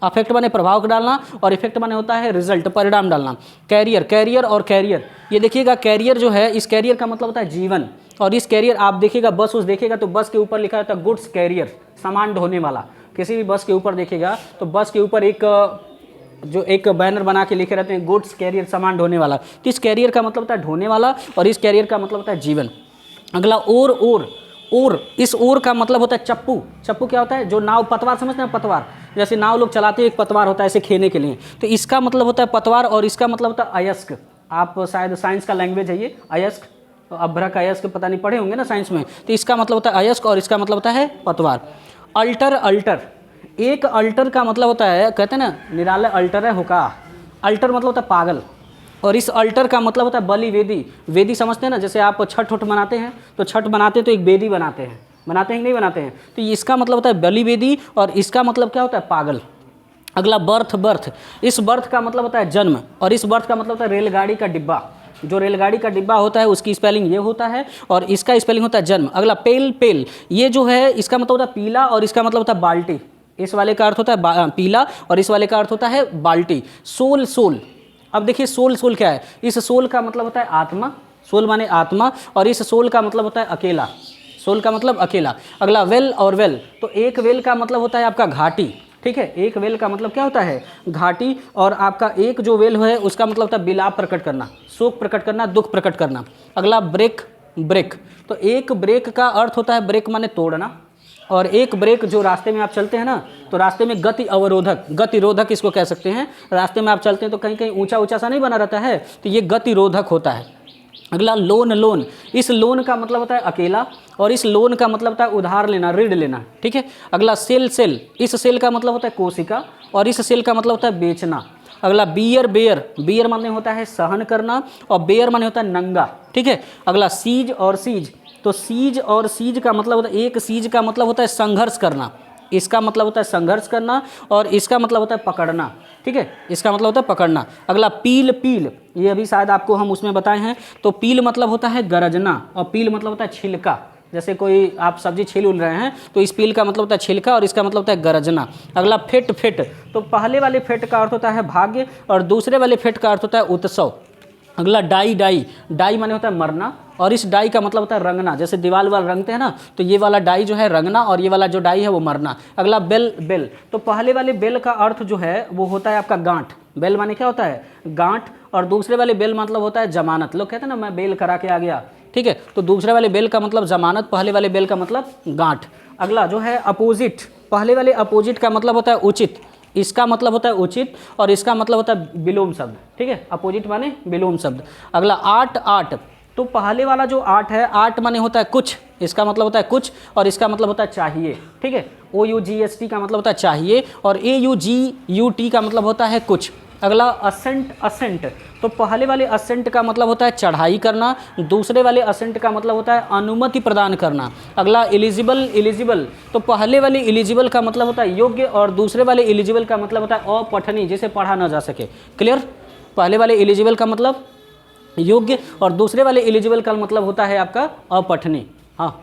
अफेक्ट माने प्रभाव डालना और इफेक्ट माने होता है रिजल्ट, परिणाम डालना। कैरियर, कैरियर और कैरियर, ये देखिएगा कैरियर जो है, इस कैरियर का मतलब होता है जीवन। और इस कैरियर आप देखिएगा, बस उस देखिएगा तो बस के ऊपर लिखा रहता है गुड्स कैरियर, सामान ढोने वाला। किसी भी बस के ऊपर देखिएगा तो बस के ऊपर एक बैनर बना के लिखे रहते हैं गुड्स कैरियर, सामान ढोने वाला। तो इस कैरियर का मतलब होता है ढोने वाला और इस कैरियर का मतलब होता है जीवन। अगला ओर, ओर, इस ओर का मतलब होता है चप्पू। चप्पू क्या होता है, जो नाव, पतवार समझते हैं, पतवार जैसे नाव लोग चलाते हैं, एक पतवार होता है ऐसे खेने के लिए, तो इसका मतलब होता है पतवार। और इसका मतलब होता है अयस्क। आप शायद साइंस का लैंग्वेज है ये अयस्क, अभ्रक अयस्क पता नहीं पढ़े होंगे ना साइंस में, तो इसका मतलब होता है अयस्क और इसका मतलब होता है पतवार। अल्टर, अल्टर, एक अल्टर का मतलब होता है, कहते हैं ना निराला अल्टर है हुका, अल्टर मतलब होता है पागल। और इस अल्टर का मतलब होता है बलि, वेदी। वेदी समझते हैं ना, जैसे आप छठ उठ मनाते हैं, तो छठ बनाते हैं तो एक वेदी बनाते हैं, बनाते हैं कि नहीं बनाते हैं, तो इसका मतलब होता है बलि, वेदी, और इसका मतलब क्या होता है पागल। अगला बर्थ, बर्थ, इस बर्थ का मतलब होता है जन्म और इस बर्थ का मतलब होता है रेलगाड़ी का डिब्बा। जो रेलगाड़ी का डिब्बा होता है उसकी स्पेलिंग ये होता है और इसका स्पेलिंग होता है जन्म। अगला पेल, पेल, ये जो है इसका मतलब होता है पीला और इसका मतलब होता है बाल्टी। इस वाले का अर्थ होता है पीला और इस वाले का अर्थ होता है बाल्टी। सोल, सोल, अब देखिए सोल, सोल क्या है, इस सोल का मतलब होता है आत्मा, सोल माने आत्मा, और इस सोल का मतलब होता है अकेला, सोल का मतलब अकेला। अगला वेल और वेल, तो एक वेल का मतलब होता है आपका घाटी, ठीक है, एक वेल का मतलब क्या होता है घाटी, और आपका एक जो वेल है उसका मतलब होता है बिलाप प्रकट करना, शोक प्रकट करना, दुख प्रकट करना। अगला ब्रेक, ब्रेक, तो एक ब्रेक का अर्थ होता है ब्रेक माने तोड़ना, और एक ब्रेक जो रास्ते में आप चलते हैं ना, तो रास्ते में गति अवरोधक, गतिरोधक इसको कह सकते हैं। रास्ते में आप चलते हैं तो कहीं कहीं ऊंचा ऊंचा सा नहीं बना रहता है, तो ये गतिरोधक होता है। अगला लोन, लोन, इस लोन का मतलब होता है अकेला और इस लोन का मतलब होता है उधार लेना, ऋण लेना, ठीक है। अगला सेल, सेल, इस सेल का मतलब होता है कोशिका और इस सेल का मतलब होता है बेचना। अगला बियर, बेयर, बियर माने होता है सहन करना और बेयर माने होता है नंगा, ठीक है। अगला सीज और सीज, तो सीज और सीज का मतलब होता है, एक सीज का मतलब होता है संघर्ष करना इसका मतलब होता है संघर्ष करना, और इसका मतलब होता है पकड़ना, ठीक है, इसका मतलब होता है पकड़ना। अगला पील, पील ये अभी शायद आपको हम उसमें बताए हैं। तो पील मतलब होता है गरजना, और पील मतलब होता है छिलका। जैसे कोई आप सब्जी छील उल रहे हैं तो इस पील का मतलब होता है छिलका, और इसका मतलब होता है गरजना। अगला फेट, फेट तो पहले वाले फेट का अर्थ होता है भाग्य, और दूसरे वाले फेट का अर्थ होता है उत्सव। अगला डाई, डाई, डाई माने होता है मरना, और इस डाई का मतलब होता है रंगना। जैसे दीवार वाल रंगते हैं ना, तो ये वाला डाई जो है रंगना, और ये वाला जो डाई है वो मरना। अगला बेल, बेल तो पहले वाले बेल का अर्थ जो है वो होता है आपका गांठ। बेल माने क्या होता है? गांठ। और दूसरे वाले बेल मतलब होता है जमानत। लोग कहते हैं ना मैं बेल करा के आ गया, ठीक है, तो दूसरे वाले बेल का मतलब जमानत, पहले वाले बेल का मतलब गांठ। अगला जो है अपोजिट, पहले वाले अपोजिट का मतलब होता है उचित, इसका मतलब होता है उचित, और इसका मतलब होता है विलोम शब्द, ठीक है, अपोजिट माने विलोम शब्द। अगला आर्ट, आर्ट तो पहले वाला जो आर्ट है, आर्ट माने होता है कुछ, इसका मतलब होता है कुछ, और इसका मतलब होता है चाहिए, ठीक है, OUGST का मतलब होता है चाहिए, और AUGUT का मतलब होता है कुछ। अगला असेंट, असेंट तो पहले वाले असेंट का मतलब होता है चढ़ाई करना, दूसरे वाले असेंट का मतलब होता है अनुमति प्रदान करना। अगला एलिजिबल, एलिजिबल तो पहले वाले एलिजिबल का मतलब होता है योग्य, और दूसरे वाले एलिजिबल का मतलब होता है अपठनीय, जिसे पढ़ा ना जा सके। क्लियर? पहले वाले एलिजिबल का मतलब योग्य, और दूसरे वाले एलिजिबल का मतलब होता है आपका अपठनीय। हाँ,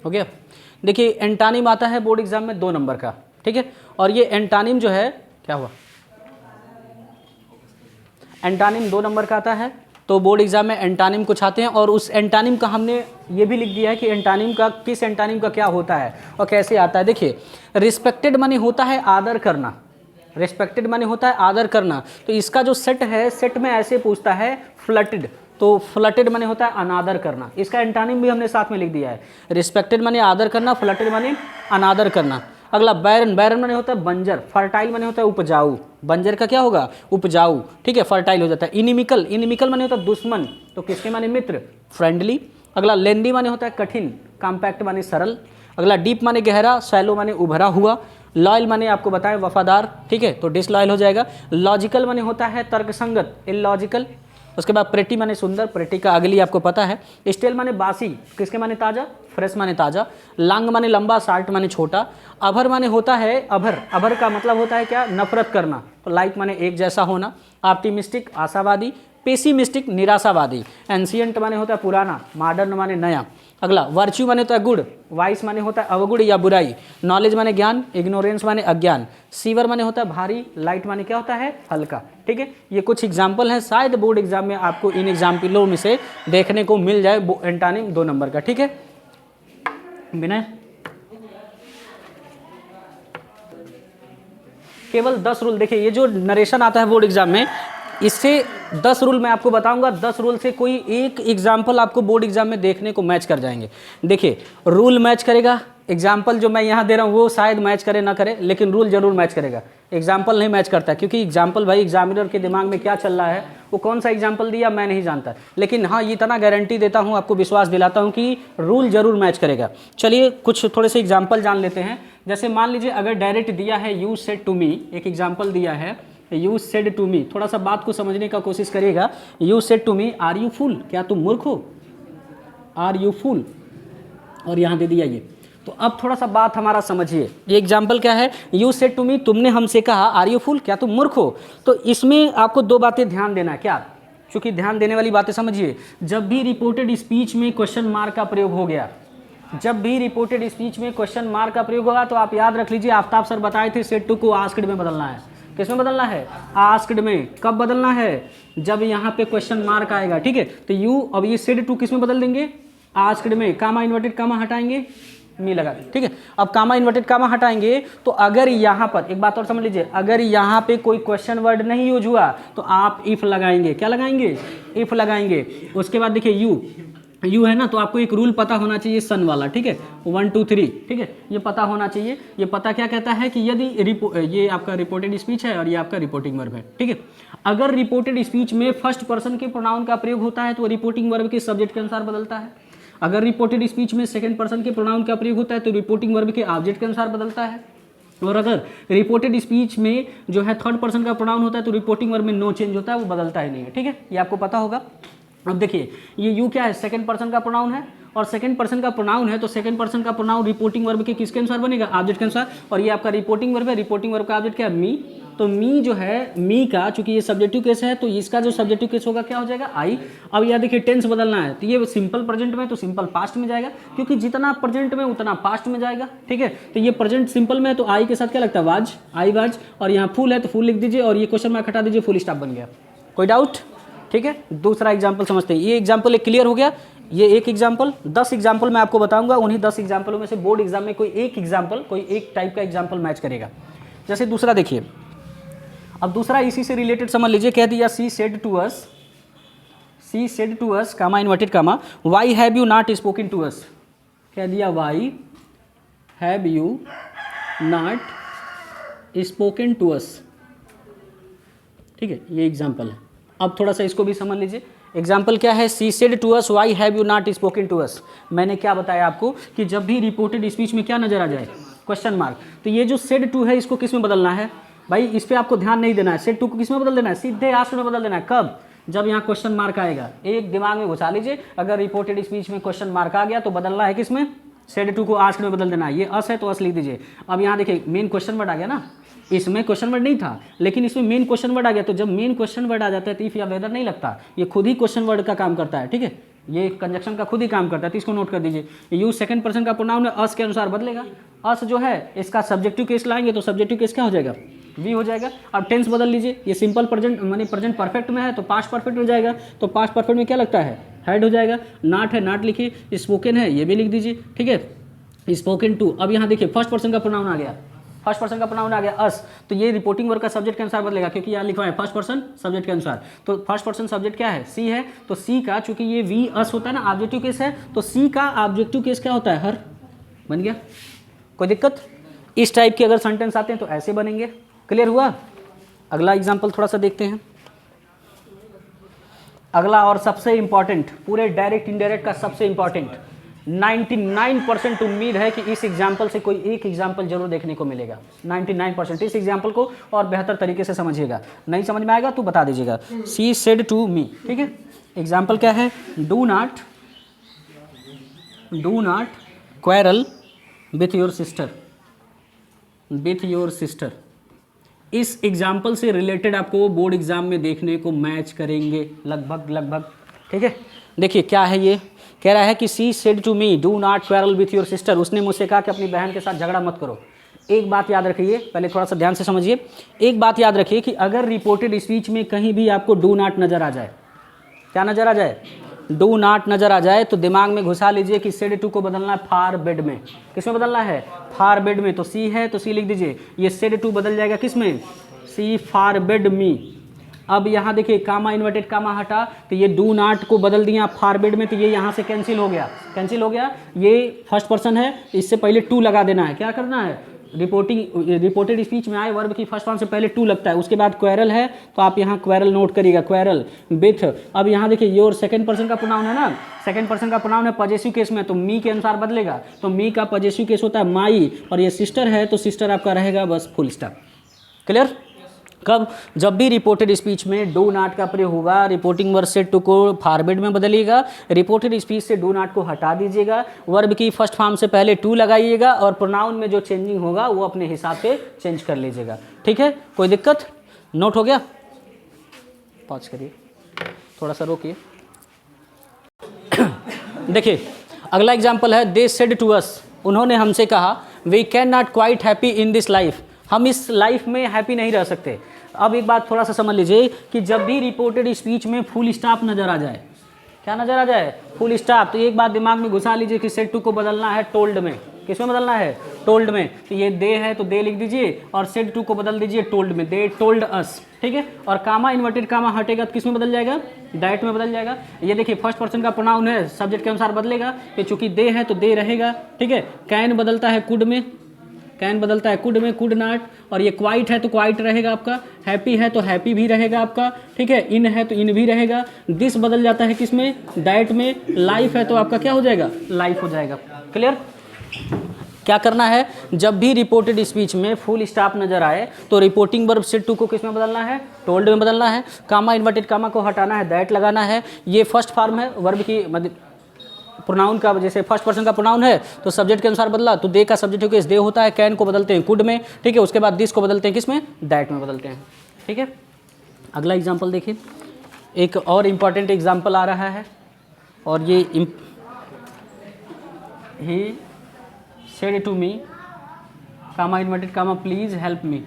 हो गया। देखिए एंटानिम आता है बोर्ड एग्जाम में 2 नंबर का, ठीक है, और ये एंटानिम जो है, क्या हुआ, एंटानिम 2 नंबर का आता है। तो बोर्ड एग्जाम में एंटानिम कुछ आते हैं, और उस एंटानिम का हमने ये भी लिख दिया है कि एंटानिम का, किस एंटानिम का क्या होता है और कैसे आता है। देखिए रिस्पेक्टेड माने होता है आदर करना, रिस्पेक्टेड माने होता है आदर करना। तो इसका जो सेट है, सेट में ऐसे पूछता है फ्लटेड, तो फ्लटेड माने होता है अनादर करना। इसका एंटानिम भी हमने साथ में लिख दिया है, रिस्पेक्टेड माने आदर करना, फ्लटेड माने अनादर करना। अगला बैरन, बैरन माने होता है बंजर, फर्टाइल माने होता है उपजाऊ, बंजर का क्या होगा? उपजाऊ, ठीक है, फर्टाइल हो जाता है। इनिमिकल, इनिमिकल माने होता है दुश्मन, तो किसके माने? मित्र, फ्रेंडली। अगला लेंदी माने होता है कठिन, कॉम्पैक्ट माने सरल। अगला डीप माने गहरा, सैलो माने उभरा हुआ। लॉयल माने आपको बताएं वफादार, ठीक है, तो डिसलॉयल हो जाएगा। लॉजिकल माने होता है तर्कसंगत, इलॉजिकल। उसके बाद प्रेटी माने सुंदर, प्रेटी का अगली आपको पता है। स्टेल माने बासी, किसके माने? ताज़ा, फ्रेश माने ताज़ा। लॉन्ग माने लंबा, शार्ट माने छोटा। अभर माने होता है अभर, अभर का मतलब होता है क्या? नफरत करना, तो लाइक माने एक जैसा होना। ऑप्टिमिस्टिक आशावादी, पेसिमिस्टिक निराशावादी। एंशियंट माने होता है पुराना, मॉडर्न माने नया। अगला वर्च्यू माने होता है गुड, वाइस माने होता है अवगुण या बुराई। नॉलेज माने ज्ञान, इग्नोरेंस माने अज्ञान। सीवर माने होता है भारी, लाइट माने क्या होता है? हल्का, ठीक है। ये कुछ एग्जाम्पल हैं, शायद बोर्ड एग्जाम में आपको इन एग्जाम्पलों में से देखने को मिल जाए एंटानिम 2 नंबर का, ठीक है। विनय, केवल 10 रूल, देखिए ये जो नरेशन आता है बोर्ड एग्जाम में, इससे 10 रूल मैं आपको बताऊंगा, 10 रूल से कोई एक एग्जाम्पल आपको बोर्ड एग्जाम में देखने को मैच कर जाएंगे। देखिए रूल मैच करेगा, एग्जाम्पल जो मैं यहाँ दे रहा हूँ वो शायद मैच करे ना करे, लेकिन रूल जरूर मैच करेगा। एग्जाम्पल नहीं मैच करता, क्योंकि एग्जाम्पल भाई एग्जामिनर के दिमाग में क्या चल रहा है, वो कौन सा एग्जाम्पल दिया मैं नहीं जानता, लेकिन हाँ इतना गारंटी देता हूँ, आपको विश्वास दिलाता हूँ कि रूल जरूर मैच करेगा। चलिए कुछ थोड़े से एग्जाम्पल जान लेते हैं। जैसे मान लीजिए अगर डायरेक्ट दिया है यू सेड टू मी, एक एग्जाम्पल दिया है यू सेड टू मी, थोड़ा सा बात को समझने का कोशिश करिएगा। You said to me are you fool, क्या तुम मूर्ख हो? आर यू फूल, और यहाँ दे दिया ये। तो अब थोड़ा सा बात हमारा समझिए, ये एग्जाम्पल क्या है? यू सेड टू मी, तुमने हमसे कहा आर यू फूल, क्या तुम मूर्ख हो? तो इसमें आपको 2 बातें ध्यान देना है, क्या? चूंकि ध्यान देने वाली बातें समझिए। जब भी रिपोर्टेड स्पीच में क्वेश्चन मार्क का प्रयोग हो गया, जब भी रिपोर्टेड स्पीच में क्वेश्चन मार्क का प्रयोग होगा, तो आप याद रख लीजिए, आफ्ताब सर बताए थे सेड टू को आस्क्ड में बदलना है। किस में बदलना है? आस्क्ड में। कब बदलना है? जब यहाँ पे क्वेश्चन मार्क आएगा, ठीक है। तो यू, अब ये सेड टू किस में बदल देंगे? आस्क्ड में। कामा इन्वर्टेड कामा हटाएंगे, मी लगा, ठीक है। अब कामा इन्वर्टेड कामा हटाएंगे, तो अगर यहाँ पर एक बात और समझ लीजिए, अगर यहाँ पे कोई क्वेश्चन वर्ड नहीं यूज हुआ तो आप इफ लगाएंगे। क्या लगाएंगे? इफ लगाएंगे। उसके बाद देखिए यू है ना, तो आपको एक रूल पता होना चाहिए सन वाला, ठीक है, 1 2 3, ठीक है, ये पता होना चाहिए। ये पता क्या कहता है कि यदि ये आपका रिपोर्टेड स्पीच है और ये आपका रिपोर्टिंग वर्ब है, ठीक है। अगर रिपोर्टेड स्पीच में फर्स्ट पर्सन के प्रोनाउन का प्रयोग होता है तो रिपोर्टिंग वर्ब के सब्जेक्ट के अनुसार बदलता है। अगर रिपोर्टेड स्पीच में सेकंड पर्सन के प्रोनाउन का प्रयोग होता है तो रिपोर्टिंग वर्ब के ऑब्जेक्ट के अनुसार बदलता है। और अगर रिपोर्टेड स्पीच में जो है थर्ड पर्सन का प्रोनाउन होता है तो रिपोर्टिंग वर्ब में नो चेंज होता है, वो बदलता ही नहीं है, ठीक है, ये आपको पता होगा। अब देखिए ये यू क्या है? सेकंड पर्सन का प्रोनाउन है, और सेकंड पर्सन का प्रोनाउन है, तो सेकंड पर्सन का प्रोनाउन रिपोर्टिंग वर्ब के किसके अनुसार बनेगा, ऑब्जेक्ट के अनुसार। और ये आपका रिपोर्टिंग वर्ब है, रिपोर्टिंग वर्ब का ऑब्जेक्ट क्या है, मी। तो मी जो है, मी का चूंकि ये सब्जेक्टिव केस है तो इसका जो सब्जेक्टिव केस होगा क्या हो जाएगा, आई। अब यह देखिए टेंस बदलना है, तो ये सिंपल प्रेजेंट में तो सिंपल पास्ट में जाएगा, क्योंकि जितना प्रेजेंट में उतना पास्ट में जाएगा, ठीक है। तो ये प्रेजेंट सिंपल में है तो आई के साथ क्या लगता है, वाज, आई वाज। और यहाँ फुल है तो फुल लिख दीजिए और ये क्वेश्चन मार्क हटा दीजिए, फुल स्टॉप बन गया। कोई डाउट, ठीक है। दूसरा एग्जाम्पल समझते हैं, ये एग्जाम्पल एक क्लियर हो गया। ये एक एग्जाम्पल, 10 एग्जाम्पल मैं आपको बताऊंगा, उन्हीं 10 एग्जाम्पलों में से बोर्ड एग्जाम में कोई एक एग्जाम्पल, कोई एक टाइप का एग्जाम्पल मैच करेगा। जैसे दूसरा देखिए, अब दूसरा इसी से रिलेटेड समझ लीजिए, कह दिया she said to us comma inverted comma, why have you not spoken to us. कह दिया why have you not spoken to us, ठीक है। ये एग्जाम्पल है। अब थोड़ा सा इसको भी समझ लीजिए। एग्जाम्पल क्या है, she said to us why have you not spoken to us. मैंने क्या बताया आपको कि जब भी रिपोर्टेड स्पीच में क्या नजर आ जाए, क्वेश्चन मार्क, तो ये जो सेड टू है इसको किस में बदलना है भाई, इस पे आपको ध्यान नहीं देना है। सेड टू को किस में बदल देना है, सीधे आस्क्ड में बदल देना है। कब, जब यहाँ क्वेश्चन मार्क आएगा। एक दिमाग में घुसा लीजिए, अगर रिपोर्टेड स्पीच में क्वेश्चन मार्क आ गया तो बदलना है किस में, सेड टू को आस्क्ड में बदल देना है। ये अस है तो अस लिख दीजिए। अब यहाँ देखिए मेन क्वेश्चन वर्ड आ गया ना, इसमें क्वेश्चन वर्ड नहीं था लेकिन इसमें मेन क्वेश्चन वर्ड आ गया। तो जब मेन क्वेश्चन वर्ड आ जाता है तो इफ या वेदर नहीं लगता, ये खुद ही क्वेश्चन वर्ड का काम करता है, ठीक है। ये कंजक्शन का खुद ही काम करता है, तो इसको नोट कर दीजिए। यूज सेकंड पर्सन का प्रोनाउन है, अस के अनुसार बदलेगा। अस जो है इसका सब्जेक्टिव केस लाएंगे तो सब्जेक्टिव केस क्या हो जाएगा, वी हो जाएगा। अब टेंस बदल लीजिए, ये सिंपल प्रेजेंट माने प्रेजेंट परफेक्ट में है तो पास्ट परफेक्ट में जाएगा, तो पास्ट परफेक्ट में क्या लगता है, हैड हो जाएगा। नॉट है, नॉट लिखिए। स्पोकन है, ये भी लिख दीजिए, ठीक है। स्पोकन टू, अब यहाँ देखिए फर्स्ट पर्सन का प्रोनाउन आ गया, फर्स्ट पर्सन का प्रोनाउन आ गया अस, तो ये रिपोर्टिंग वर्ब का सब्जेक्ट के अनुसार बदलेगा, क्योंकि यहाँ लिखा है फर्स्ट पर्सन सब्जेक्ट के अनुसार। तो फर्स्ट पर्सन सब्जेक्ट क्या है, सी है, तो सी का चूंकि ये वी अस होता है ना, ऑब्जेक्टिव केस है, तो सी का ऑब्जेक्टिव केस क्या होता है, हर। बन गया, कोई दिक्कत। इस टाइप के अगर सेंटेंस आते हैं तो ऐसे बनेंगे। क्लियर हुआ। अगला एग्जाम्पल थोड़ा सा देखते हैं। अगला और सबसे इंपॉर्टेंट, पूरे डायरेक्ट इनडायरेक्ट का सबसे इंपॉर्टेंट, 99% उम्मीद है कि इस एग्जाम्पल से कोई एक एग्जाम्पल जरूर देखने को मिलेगा। 99% इस एग्जाम्पल को और बेहतर तरीके से समझिएगा। नहीं समझ में आएगा तो बता दीजिएगा। सी सेड टू मी, ठीक है। एग्जाम्पल क्या है, do not quarrel with your sister. इस एग्जाम्पल से रिलेटेड आपको बोर्ड एग्जाम में देखने को मैच करेंगे लगभग, ठीक है। देखिए क्या है, ये कह रहा है कि she said to me do not quarrel with your sister. उसने मुझसे कहा कि अपनी बहन के साथ झगड़ा मत करो। एक बात याद रखिए, पहले थोड़ा सा ध्यान से समझिए। एक बात याद रखिए कि अगर रिपोर्टेड स्पीच में कहीं भी आपको डू नॉट नजर आ जाए, क्या नजर आ जाए, डू नॉट नजर आ जाए, तो दिमाग में घुसा लीजिए कि सेड टू को बदलना है फार बेड में। किस में बदलना है, फार बेड में। तो सी है तो सी लिख दीजिए, ये सेड टू बदल जाएगा किस में, सी फार बेड मी। अब यहाँ देखिए कामा इन्वर्टेड कामा हटा, तो ये डू नॉट को बदल दिया फार बेड में, तो ये यहाँ से कैंसिल हो गया। ये फर्स्ट पर्सन है, इससे पहले टू लगा देना है। क्या करना है, रिपोर्टेड स्पीच में आए वर्ब की फर्स्ट फॉर्म से पहले टू लगता है। उसके बाद क्वेरल है तो आप यहाँ क्वेरल नोट करिएगा, क्वेरल विथ। अब यहाँ देखिए योर सेकंड पर्सन का प्रोनाउन है ना, सेकंड पर्सन का प्रोनाउन है पॉजेसिव केस में, तो मी के अनुसार बदलेगा। तो मी का पॉजेसिव केस होता है माई, और ये सिस्टर है तो सिस्टर आपका रहेगा बस फुल स्टॉप। क्लियर। कब, जब भी रिपोर्टेड स्पीच में डू नॉट का प्रयोग होगा, रिपोर्टिंग वर्ब सेड टू को फॉरवर्ड में बदलिएगा, रिपोर्टेड स्पीच से डू नॉट को हटा दीजिएगा, वर्ब की फर्स्ट फॉर्म से पहले टू लगाइएगा, और प्रोनाउन में जो चेंजिंग होगा वो अपने हिसाब से चेंज कर लीजिएगा। ठीक है, कोई दिक्कत, नोट हो गया। पॉज करिए, थोड़ा सा रोकिए। देखिए अगला एग्जाम्पल है, दे सेड टू अस, उन्होंने हमसे कहा, we can not quite happy in this life, हम इस लाइफ में हैप्पी नहीं रह सकते। अब एक बात थोड़ा सा समझ लीजिए कि जब भी रिपोर्टेड स्पीच में फुल स्टॉप नजर आ जाए, क्या नजर आ जाए, फुल स्टॉप, तो एक बात दिमाग में घुसा लीजिए कि सेड टू को बदलना है टोल्ड में। किस में बदलना है, टोल्ड में। तो ये दे है तो दे लिख दीजिए, और सेड टू को बदल दीजिए टोल्ड में, दे टोल्ड अस। ठीक है, और कामा इन्वर्टेड कामा हटेगा तो किस में बदल जाएगा, दैट में बदल जाएगा। ये देखिए फर्स्ट पर्सन का प्रोनाउन है, सब्जेक्ट के अनुसार बदलेगा, तो चूंकि दे है तो दे रहेगा। ठीक है, कैन बदलता है कुड में, कैन बदलता है कुड में, कुड नॉट, और ये क्वाइट है तो क्वाइट रहेगा आपका, हैप्पी है तो हैप्पी भी रहेगा आपका। ठीक है, इन है तो इन भी रहेगा, दिस बदल जाता है किस में, दैट में, लाइफ है तो आपका क्या हो जाएगा, लाइफ हो जाएगा। क्लियर। क्या करना है, जब भी रिपोर्टेड स्पीच में फुल स्टॉप नजर आए तो रिपोर्टिंग वर्ब सेड टू को किस में बदलना है, टोल्ड में बदलना है, कामा इन्वर्टेड कामा को हटाना है, दैट लगाना है। ये फर्स्ट फॉर्म है वर्ब की, प्रोनाउन का, जैसे फर्स्ट पर्सन का प्रोनाउन है तो सब्जेक्ट के अनुसार बदला, तो दे का सब्जेक्ट के दे होता है, कैन को बदलते हैं कुड में, ठीक है। उसके बाद दिस को बदलते हैं किस में, दैट में बदलते हैं, ठीक है। अगला एग्जाम्पल देखिए, एक और इम्पॉर्टेंट एग्जाम्पल आ रहा है, और ये he said to me comma inverted comma please help me,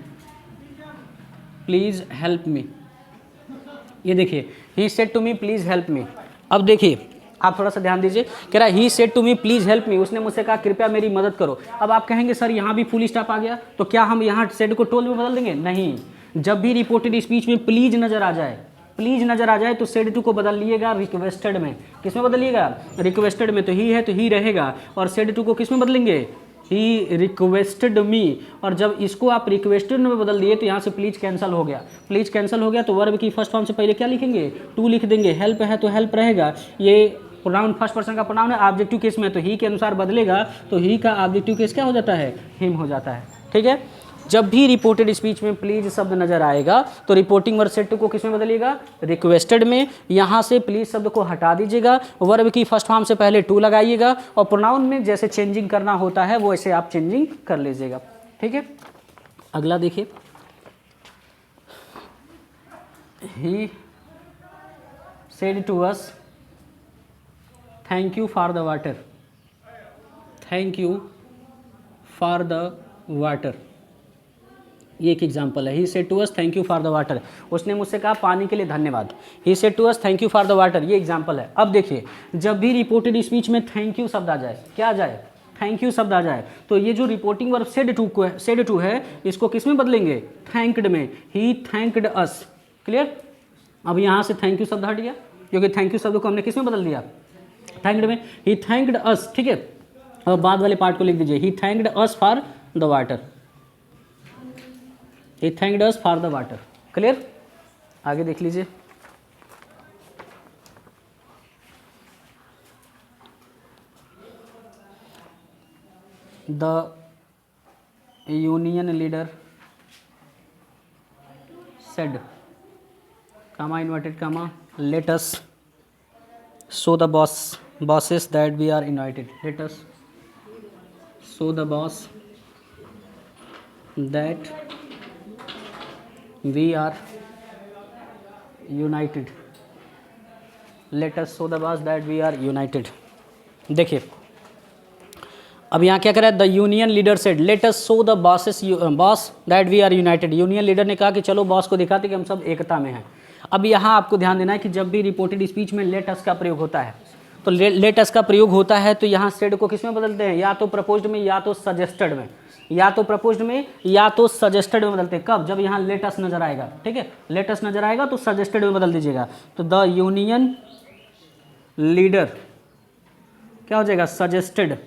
please help me. ये देखिए he said to me please help me. अब देखिए आप थोड़ा सा ध्यान दीजिए, कह रहा है he said to me please help me, उसने मुझसे कहा कृपया मेरी मदद करो। अब आप कहेंगे सर यहाँ भी फुल स्टॉप आ गया, तो क्या हम यहाँ सेड को टोल में बदल देंगे? नहीं, जब भी रिपोर्टेड स्पीच में प्लीज नजर आ जाए, प्लीज नजर आ जाए तो सेड टू को बदल लिएगा रिक्वेस्टेड में। किस में बदलिएगा? रिक्वेस्टेड में। तो ही है तो ही रहेगा, और सेड टू को किस में बदलेंगे? ही रिक्वेस्टेड मी। और जब इसको आप रिक्वेस्टेड में बदल दिए तो यहाँ से प्लीज कैंसिल हो गया, प्लीज कैंसिल हो गया, तो वर्ब की फर्स्ट फॉर्म से पहले क्या लिखेंगे? टू लिख देंगे। हेल्प है तो हेल्प रहेगा, ये प्रोनाउन फर्स्ट पर्सन का प्रोनाउन है, ऑब्जेक्टिव केस में तो ही के अनुसार बदलेगा, तो ही का ऑब्जेक्टिव केस क्या हो जाता है? हिम हो जाता है, ठीक है। जब भी रिपोर्टेड स्पीच में प्लीज शब्द नजर आएगा तो रिपोर्टिंग वर्ब सेड टू को किस में बदलिएगा? रिक्वेस्टेड में। यहाँ से प्लीज शब्द को हटा दीजिएगा, वर्ब की फर्स्ट फॉर्म से पहले टू लगाइएगा, और प्रोनाउन में जैसे चेंजिंग करना होता है वो ऐसे आप चेंजिंग कर लीजिएगा, ठीक है। अगला देखिए, he said to us thank you for the water, thank you for the water. ये एक एग्जाम्पल है। He said to us thank you for the water, उसने मुझसे कहा पानी के लिए धन्यवाद। He said to us thank you for the water, ये एग्जाम्पल है। अब देखिए जब भी रिपोर्टेड स्पीच में थैंक यू शब्द आ जाए, क्या आ जाए? थैंक यू शब्द आ जाए, तो ये जो रिपोर्टिंग वर्ब सेड टू है इसको किस में बदलेंगे? थैंक्ड में। ही थैंक्ड अस, क्लियर। अब यहाँ से थैंक यू शब्द हट गया, क्योंकि थैंक यू शब्द को हमने किस में बदल दिया? थैंक्ड में। ही थैंक्ड अस, ठीक है। और बाद वाले पार्ट को लिख दीजिए, he thanked us for the water, he thanked us for the water, clear. आगे देख लीजिए, the union leader said comma inverted comma let us show the bosses that we are united, let us show the boss that we are united, let us show the boss that we are united। देखिए अब यहाँ क्या करा है? The union leader said let us show the boss that we are united. Union leader ने कहा कि चलो बॉस को दिखाते कि हम सब एकता में हैं। अब यहाँ आपको ध्यान देना है कि जब भी रिपोर्टेड स्पीच में लेट अस का प्रयोग होता है, तो लेट अस का प्रयोग होता है तो यहाँ सेड को किस में बदलते हैं? या तो प्रपोज्ड में या तो सजेस्टेड में, या तो प्रपोज्ड में या तो सजेस्टेड में बदलते हैं। कब? जब यहाँ लेट अस नजर आएगा, ठीक है। लेट अस नजर आएगा तो सजेस्टेड में बदल दीजिएगा। तो द यूनियन लीडर क्या हो जाएगा? सजेस्टेड,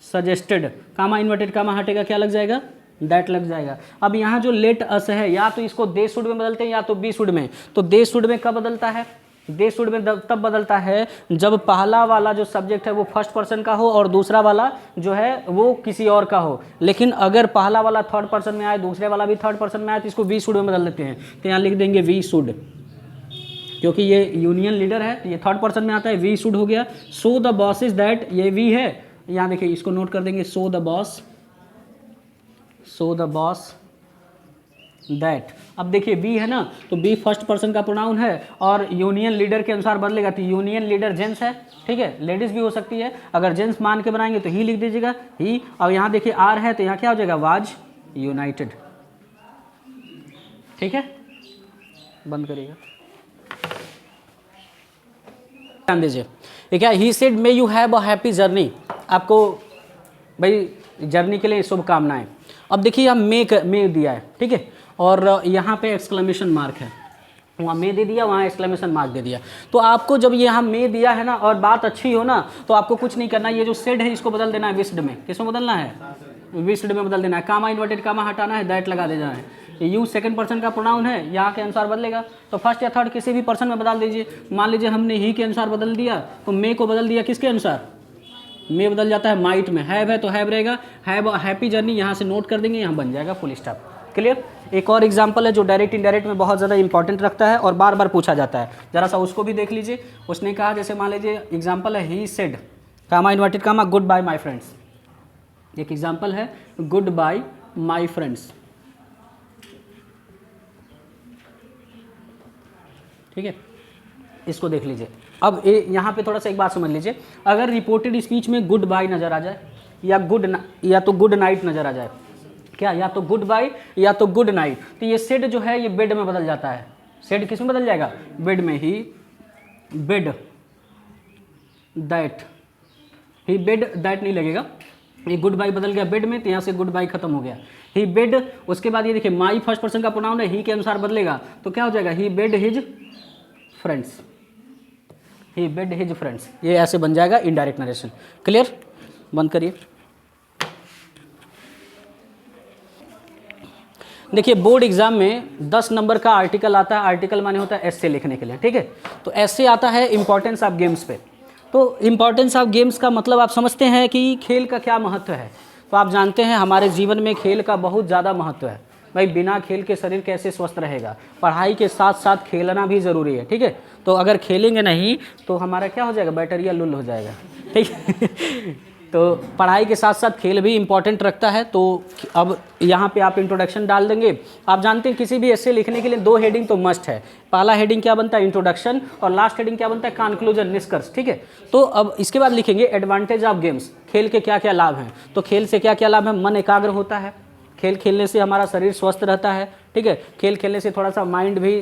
सजेस्टेड, कामा इन्वर्टेड कामा हटेगा, क्या लग जाएगा? दैट लग जाएगा। अब यहाँ जो लेट अस है या तो इसको दे शुड में बदलते हैं या तो बी शुड में। तो दे शुड में कब बदलता है? दे शुड में तब बदलता है जब पहला वाला जो सब्जेक्ट है वो फर्स्ट पर्सन का हो और दूसरा वाला जो है वो किसी और का हो। लेकिन अगर पहला वाला थर्ड पर्सन में आए, दूसरे वाला भी थर्ड पर्सन में आए, तो इसको वी शुड में बदल देते हैं। तो यहाँ लिख देंगे वी शुड, क्योंकि ये यूनियन लीडर है तो ये थर्ड पर्सन में आता है, वी शुड हो गया। So the boss is that, ये वी है, यहाँ देखिए इसको नोट कर देंगे, सो द बॉस दैट। अब देखिए बी है ना, तो बी फर्स्ट पर्सन का प्रोनाउन है और यूनियन लीडर के अनुसार बदलेगा। तो यूनियन लीडर जेंट्स है, ठीक है, लेडीज भी हो सकती है। अगर जेंट्स मान के बनाएंगे तो ही लिख दीजिएगा, ही। और यहाँ देखिए आर है तो यहाँ क्या हो जाएगा? वाज यूनाइटेड, ठीक है। बंद करिएगा, ध्यान दीजिए। ये क्या? He said may you have a happy journey, आपको भाई जर्नी के लिए शुभकामनाएं। अब देखिए यहाँ मे दिया है, ठीक है, और यहाँ पे एक्सक्लेमेशन मार्क है। वहाँ मे दे दिया, वहाँ एक्सक्लेमेशन मार्क दे दिया। तो आपको जब यहाँ मे दिया है ना और बात अच्छी हो ना, तो आपको कुछ नहीं करना, ये जो सेड है इसको बदल देना है विस्ड में। किसमें बदलना है? विस्ड में बदल देना है। कामा इन्वर्टेड कामा हटाना है, दैट लगा देना है। यू सेकंड पर्सन का प्रोनाउन है, यहाँ के अनुसार बदलेगा, तो फर्स्ट या थर्ड किसी भी पर्सन में बदल दीजिए। मान लीजिए हमने ही के अनुसार बदल दिया, तो मे को बदल दिया किसके अनुसार? मे बदल जाता है माइट में। हैव है तो हैव रहेगा, हैव हैप्पी जर्नी, यहाँ से नोट कर देंगे, यहाँ बन जाएगा फुल स्टॉप। क्लियर? एक और एग्जाम्पल है जो डायरेक्ट इनडायरेक्ट में बहुत ज़्यादा इंपॉर्टेंट रखता है और बार बार पूछा जाता है, ज़रा सा उसको भी देख लीजिए। उसने कहा, जैसे मान लीजिए एग्जाम्पल है, he said comma inverted comma good bye my friends. एक एग्जाम्पल है गुड बाय माई फ्रेंड्स, ठीक है, इसको देख लीजिए। अब यहाँ पे थोड़ा सा एक बात समझ लीजिए, अगर रिपोर्टेड स्पीच में गुड बाय नज़र आ जाए या तो गुड नाइट नज़र आ जाए, क्या, या तो गुड बाय या तो गुड नाइट, तो ये सेड जो है ये बेड में बदल जाता है। सेड किस में बदल जाएगा? बेड में। He bade that, he bade that नहीं लगेगा, ये गुड बाय बदल गया बेड में, तो यहाँ से गुड बाय खत्म हो गया। ही बेड, उसके बाद ये देखिए माई फर्स्ट पर्सन का प्रोनाउन है, ही के अनुसार बदलेगा तो क्या हो जाएगा? ही बेड हिज फ्रेंड्स, ही बेड हिज फ्रेंड्स, ये ऐसे बन जाएगा इनडायरेक्ट नरेशन। क्लियर? बंद करिए। देखिए बोर्ड एग्जाम में 10 नंबर का आर्टिकल आता है, आर्टिकल माने होता है एस्से लिखने के लिए, ठीक है। तो एस्से आता है इंपॉर्टेंस ऑफ गेम्स पे। तो इंपॉर्टेंस ऑफ गेम्स का मतलब आप समझते हैं कि खेल का क्या महत्व है। तो आप जानते हैं हमारे जीवन में खेल का बहुत ज़्यादा महत्व है। भाई बिना खेल के शरीर कैसे स्वस्थ रहेगा? पढ़ाई के साथ साथ खेलना भी ज़रूरी है, ठीक है। तो अगर खेलेंगे नहीं तो हमारा क्या हो जाएगा? बैटरिया लुल हो जाएगा, ठीक है। तो पढ़ाई के साथ साथ खेल भी इम्पॉर्टेंट रखता है। तो अब यहाँ पे आप इंट्रोडक्शन डाल देंगे। आप जानते हैं किसी भी एस्से लिखने के लिए 2 हेडिंग तो मस्ट है। पहला हेडिंग क्या बनता है? इंट्रोडक्शन, और लास्ट हेडिंग क्या बनता है? कंक्लूजन, निष्कर्ष, ठीक है। तो अब इसके बाद लिखेंगे एडवांटेज ऑफ गेम्स, खेल के क्या क्या लाभ हैं। तो खेल से क्या क्या लाभ है? मन एकाग्र होता है, खेल खेलने से हमारा शरीर स्वस्थ रहता है, ठीक है। खेल खेलने से थोड़ा सा माइंड भी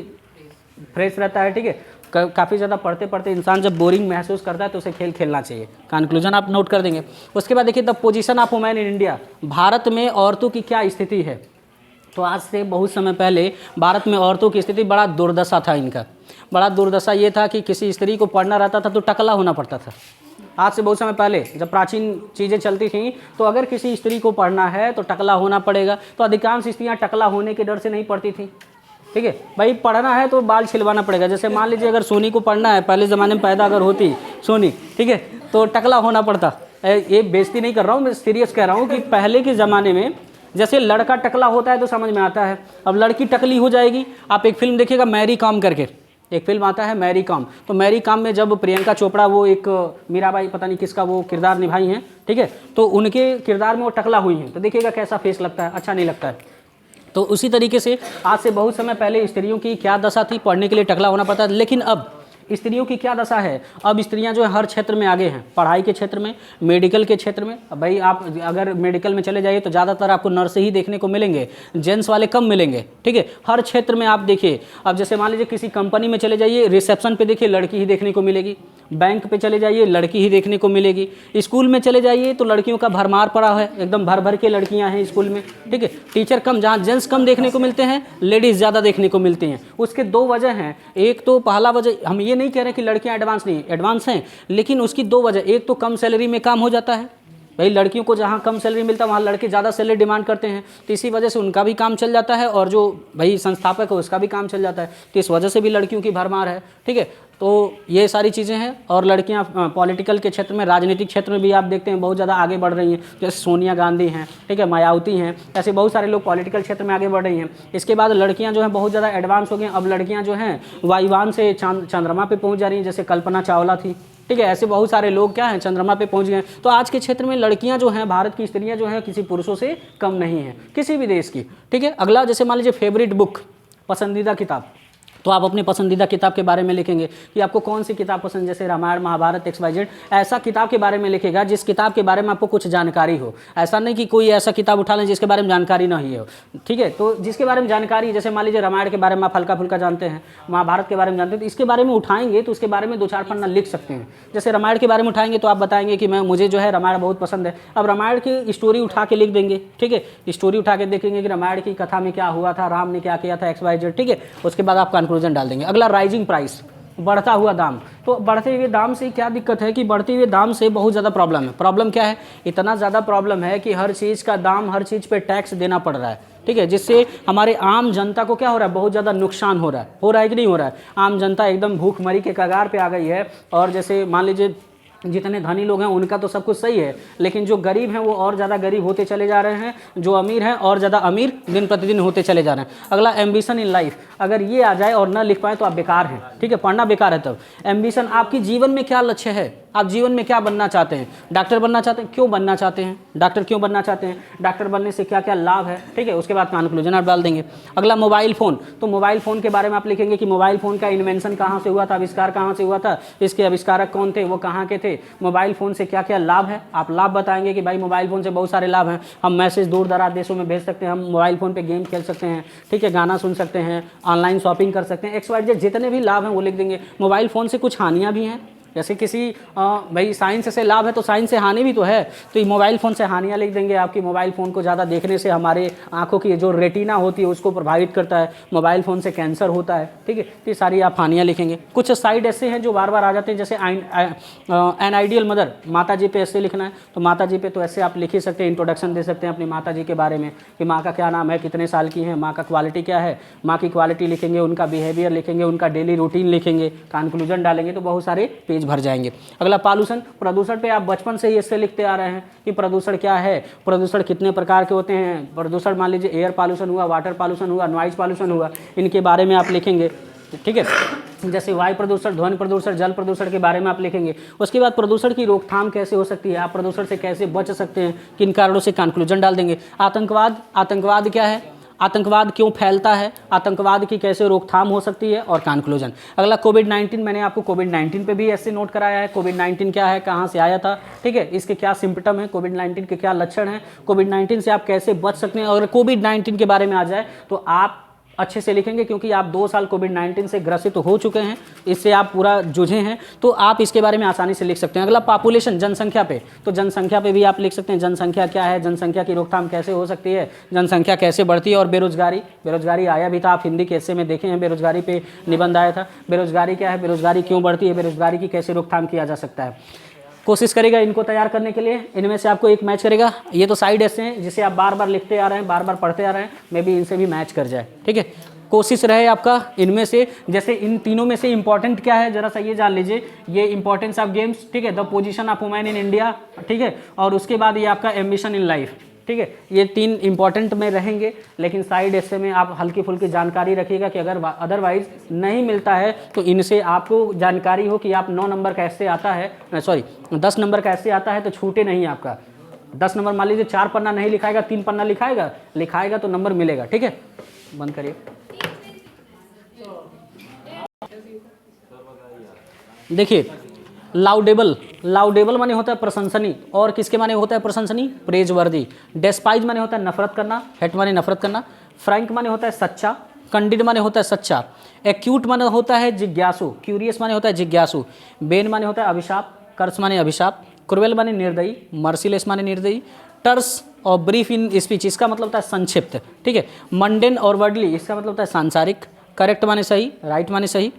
फ्रेश रहता है, ठीक है। काफ़ी ज़्यादा पढ़ते पढ़ते इंसान जब बोरिंग महसूस करता है तो उसे खेल खेलना चाहिए। कंक्लूजन आप नोट कर देंगे। उसके बाद देखिए the position of women in India, Bharat में औरतों की क्या स्थिति है। तो आज से बहुत समय पहले भारत में औरतों की स्थिति बड़ा दुर्दशा था। इनका बड़ा दुर्दशा ये था कि किसी स्त्री को पढ़ना रहता था तो टकला होना पड़ता था। आज से बहुत समय पहले जब प्राचीन चीज़ें चलती थीं तो अगर किसी स्त्री को पढ़ना है तो टकला होना पड़ेगा। तो अधिकांश स्त्रियाँ टकला होने के डर से नहीं पढ़ती थी, ठीक है। भाई पढ़ना है तो बाल छिलवाना पड़ेगा। जैसे मान लीजिए अगर सोनी को पढ़ना है, पहले ज़माने में पैदा अगर होती सोनी, ठीक है, तो टकला होना पड़ता। ये बेइज्जती नहीं कर रहा हूँ, मैं सीरियस कह रहा हूँ कि पहले के ज़माने में जैसे लड़का टकला होता है तो समझ में आता है, अब लड़की टकली हो जाएगी। आप एक फिल्म देखिएगा मैरी कॉम करके, एक फिल्म आता है मैरी कॉम। तो मैरी कॉम में जब प्रियंका चोपड़ा वो एक मीराबाई पता नहीं किसका वो किरदार निभाई हैं, ठीक है, तो उनके किरदार में वो टकला हुई हैं, तो देखिएगा कैसा फेस लगता है, अच्छा नहीं लगता है। तो उसी तरीके से आज से बहुत समय पहले स्त्रियों की क्या दशा थी, पढ़ने के लिए टकला होना पड़ता है। लेकिन अब स्त्रियों की क्या दशा है? अब स्त्रियां जो है हर क्षेत्र में आगे हैं, पढ़ाई के क्षेत्र में, मेडिकल के क्षेत्र में। अब भाई आप अगर मेडिकल में चले जाइए तो ज़्यादातर आपको नर्स ही देखने को मिलेंगे, जेंट्स वाले कम मिलेंगे, ठीक है। हर क्षेत्र में आप देखिए, अब जैसे मान लीजिए किसी कंपनी में चले जाइए, रिसेप्शन पे देखिए लड़की ही देखने को मिलेगी, बैंक पे चले जाइए लड़की ही देखने को मिलेगी, स्कूल में चले जाइए तो लड़कियों का भरमार पड़ा है, एकदम भर भर के लड़कियां हैं स्कूल में, ठीक है। टीचर कम, जहाँ जेंट्स कम देखने को मिलते हैं, लेडीज़ ज़्यादा देखने को मिलती हैं। उसके 2 वजह हैं। एक तो पहला वजह, हम ये नहीं कह रहे कि लड़कियां एडवांस नहीं, एडवांस हैं, लेकिन उसकी 2 वजह। एक तो कम सैलरी में काम हो जाता है, भाई लड़कियों को जहाँ कम सैलरी मिलता है वहाँ लड़के ज़्यादा सैलरी डिमांड करते हैं, तो इसी वजह से उनका भी काम चल जाता है, और जो भाई संस्थापक है उसका भी काम चल जाता है, तो इस वजह से भी लड़कियों की भरमार है, ठीक है। तो ये सारी चीज़ें हैं। और लड़कियाँ पॉलिटिकल के क्षेत्र में, राजनीतिक क्षेत्र में भी आप देखते हैं बहुत ज़्यादा आगे बढ़ रही हैं, जैसे सोनिया गांधी हैं, ठीक है, मायावती हैं, ऐसे बहुत सारे लोग पॉलिटिकल क्षेत्र में आगे बढ़ रही हैं। इसके बाद लड़कियाँ जो हैं बहुत ज़्यादा एडवांस हो गई। अब लड़कियाँ जो हैं वायुयान से चंद्रमा पे पहुँच जा रही हैं, जैसे कल्पना चावला थी, ठीक है। ऐसे बहुत सारे लोग क्या हैं चंद्रमा पे पहुंच गए। तो आज के क्षेत्र में लड़कियां जो हैं, भारत की स्त्रियां जो हैं किसी पुरुषों से कम नहीं हैं, किसी भी देश की, ठीक है। अगला जैसे मान लीजिए फेवरेट बुक, पसंदीदा किताब, तो आप अपने पसंदीदा किताब के बारे में लिखेंगे कि आपको कौन सी किताब पसंद, जैसे रामायण महाभारत XYZ, ऐसा किताब के बारे में लिखेगा जिस किताब के बारे में आपको कुछ जानकारी हो। ऐसा नहीं कि कोई ऐसा किताब उठा लें जिसके बारे में जानकारी नहीं हो, ठीक है। तो जिसके बारे में जानकारी, जैसे मान लीजिए रामायण के बारे में आप हल्का फुल्का जानते हैं, महाभारत के बारे में जानते हैं, तो इसके बारे में उठाएंगे तो उसके बारे में 2-4 पन्ना लिख सकते हैं। जैसे रामायण के बारे में उठाएंगे तो आप बताएंगे कि मुझे जो है रामायण बहुत पसंद है। अब रामायण की स्टोरी उठा के लिख देंगे, ठीक है, स्टोरी उठा के देखेंगे कि रामायण की कथा में क्या हुआ था, राम ने क्या किया था, XYZ, ठीक है। उसके बाद आप कंक्लूजन डाल देंगे। अगला राइजिंग प्राइस, बढ़ता हुआ दाम। तो बढ़ते हुए दाम से क्या दिक्कत है कि बढ़ते हुए दाम से बहुत ज़्यादा प्रॉब्लम है। प्रॉब्लम क्या है? इतना ज़्यादा प्रॉब्लम है कि हर चीज़ का दाम, हर चीज़ पे टैक्स देना पड़ रहा है, ठीक है, जिससे हमारे आम जनता को क्या हो रहा है? बहुत ज़्यादा नुकसान हो रहा है कि नहीं हो रहा है? आम जनता एकदम भूखमरी के कगार पे आ गई है। और जैसे मान लीजिए जितने धनी लोग हैं उनका तो सब कुछ सही है, लेकिन जो गरीब हैं वो और ज़्यादा गरीब होते चले जा रहे हैं, जो अमीर हैं और ज़्यादा अमीर दिन प्रतिदिन होते चले जा रहे हैं। अगला एम्बिशन इन लाइफ, अगर ये आ जाए और ना लिख पाए तो आप बेकार हैं, ठीक है, पढ़ना बेकार है। तब एम्बिशन, आपकी जीवन में क्या लक्ष्य है, आप जीवन में क्या बनना चाहते हैं? डॉक्टर बनना चाहते हैं, क्यों बनना चाहते हैं? डॉक्टर क्यों बनना चाहते हैं? डॉक्टर बनने से क्या क्या लाभ है, ठीक है, उसके बाद कंक्लूजन आप डाल देंगे। अगला मोबाइल फ़ोन, तो मोबाइल फ़ोन के बारे में आप लिखेंगे कि मोबाइल फ़ोन का इन्वेंशन कहाँ से हुआ था, आविष्कार कहाँ से हुआ था, इसके आविष्कारक कौन थे, वो कहाँ के थे, मोबाइल फ़ोन से क्या क्या लाभ है। आप लाभ बताएंगे कि भाई मोबाइल फ़ोन से बहुत सारे लाभ हैं, हम मैसेज दूर दराज देशों में भेज सकते हैं, हम मोबाइल फ़ोन पे गेम खेल सकते हैं, ठीक है, गाना सुन सकते हैं, ऑनलाइन शॉपिंग कर सकते हैं, XYZ जितने भी लाभ हैं वो लिख देंगे। मोबाइल फ़ोन से कुछ हानियाँ भी हैं, जैसे किसी भाई साइंस से लाभ है तो साइंस से हानि भी तो है, तो ये मोबाइल फ़ोन से हानियाँ लिख देंगे आपकी। मोबाइल फ़ोन को ज़्यादा देखने से हमारे आंखों की जो रेटिना होती है उसको प्रभावित करता है, मोबाइल फ़ोन से कैंसर होता है, ठीक है, तो ये सारी आप हानियाँ लिखेंगे। कुछ साइड ऐसे हैं जो बार बार आ जाते हैं, जैसे एन आइडियल मदर, माता जी पे ऐसे लिखना है तो माता जी पे तो ऐसे आप लिख ही सकते हैं, इंट्रोडक्शन दे सकते हैं अपनी माता जी के बारे में कि माँ का क्या नाम है, कितने साल की है, माँ का क्वालिटी क्या है, माँ की क्वालिटी लिखेंगे, उनका बिहेवियर लिखेंगे, उनका डेली रूटीन लिखेंगे, कंक्लूजन डालेंगे तो बहुत सारे पेज भर जाएंगे। अगला पॉल्यूशन, प्रदूषण पे आप बचपन से ही इससे लिखते आ रहे हैं कि प्रदूषण क्या है, प्रदूषण कितने प्रकार के होते हैं, प्रदूषण मान लीजिए एयर पॉल्यूशन हुआ, वाटर पॉल्यूशन हुआ, नॉइज पॉल्यूशन हुआ, इनके बारे में आप लिखेंगे, ठीक है। जैसे वायु प्रदूषण, ध्वनि प्रदूषण, जल प्रदूषण के बारे में आप लिखेंगे। उसके बाद प्रदूषण की रोकथाम कैसे हो सकती है, आप प्रदूषण से कैसे बच सकते हैं, किन कारणों से, कंक्लूजन डाल देंगे। आतंकवाद, आतंकवाद क्या है, आतंकवाद क्यों फैलता है, आतंकवाद की कैसे रोकथाम हो सकती है, और कंक्लूजन। अगला कोविड-19, मैंने आपको कोविड-19 पे भी ऐसे नोट कराया है, कोविड-19 क्या है, कहाँ से आया था, ठीक है, इसके क्या सिम्पटम है, कोविड-19 के क्या लक्षण हैं, कोविड-19 से आप कैसे बच सकते हैं। अगर कोविड-19 के बारे में आ जाए तो आप अच्छे से लिखेंगे, क्योंकि आप 2 साल कोविड-19 से ग्रसित हो चुके हैं, इससे आप पूरा जूझे हैं, तो आप इसके बारे में आसानी से लिख सकते हैं। अगला पॉपुलेशन, जनसंख्या पे, तो जनसंख्या पे भी आप लिख सकते हैं, जनसंख्या क्या है, जनसंख्या की रोकथाम कैसे हो सकती है, जनसंख्या कैसे बढ़ती है। और बेरोजगारी, बेरोजगारी आया भी था, आप हिंदी के हिस्से में देखे हैं, बेरोजगारी पे निबंध आया था। बेरोजगारी क्या है, बेरोजगारी क्यों बढ़ती है, बेरोजगारी की कैसे रोकथाम किया जा सकता है। कोशिश करेगा इनको तैयार करने के लिए, इनमें से आपको एक मैच करेगा। ये तो साइड ऐसे हैं जिसे आप बार बार लिखते आ रहे हैं, बार बार पढ़ते आ रहे हैं, मे भी इनसे भी मैच कर जाए, ठीक है। कोशिश रहे आपका इनमें से, जैसे इन तीनों में से इंपॉर्टेंट क्या है जरा सा ये जान लीजिए, ये इंपॉर्टेंस ऑफ गेम्स, ठीक है, the position of women in India, ठीक है, और उसके बाद ये आपका एम्बिशन इन लाइफ, ठीक है, ये 3 इंपॉर्टेंट में रहेंगे। लेकिन साइड ऐसे में आप हल्की फुल्की जानकारी रखिएगा कि अगर अदरवाइज नहीं मिलता है तो इनसे आपको जानकारी हो कि आप 9 नंबर कैसे आता है, 10 नंबर कैसे आता है, तो छूटे नहीं आपका 10 नंबर। मान लीजिए 4 पन्ना नहीं लिखाएगा, 3 पन्ना लिखाएगा तो नंबर मिलेगा, ठीक है। बंद करिए। देखिए, लाउडेबल, लाउडेबल माने होता है प्रशंसनीय, और किसके माने होता है प्रशंसनीय, प्रेजवर्दी। डेस्पाइज माने होता है नफरत करना, हेट माने नफरत करना। फ्रैंक माने होता है सच्चा, कैंडिड माने होता है सच्चा। एक्यूट माने होता है जिज्ञासु, क्यूरियस माने होता है जिज्ञासु। बेन माने होता है अभिशाप, कर्स माने अभिशाप। क्रुएल माने निर्दयी, मर्सीलेस माने निर्दयी। टर्स और ब्रीफ इन स्पीच, इसका मतलब होता है संक्षिप्त, ठीक है। मंडेन और वर्डली, इसका मतलब होता है सांसारिक। करेक्ट माने सही, राइट माने सही।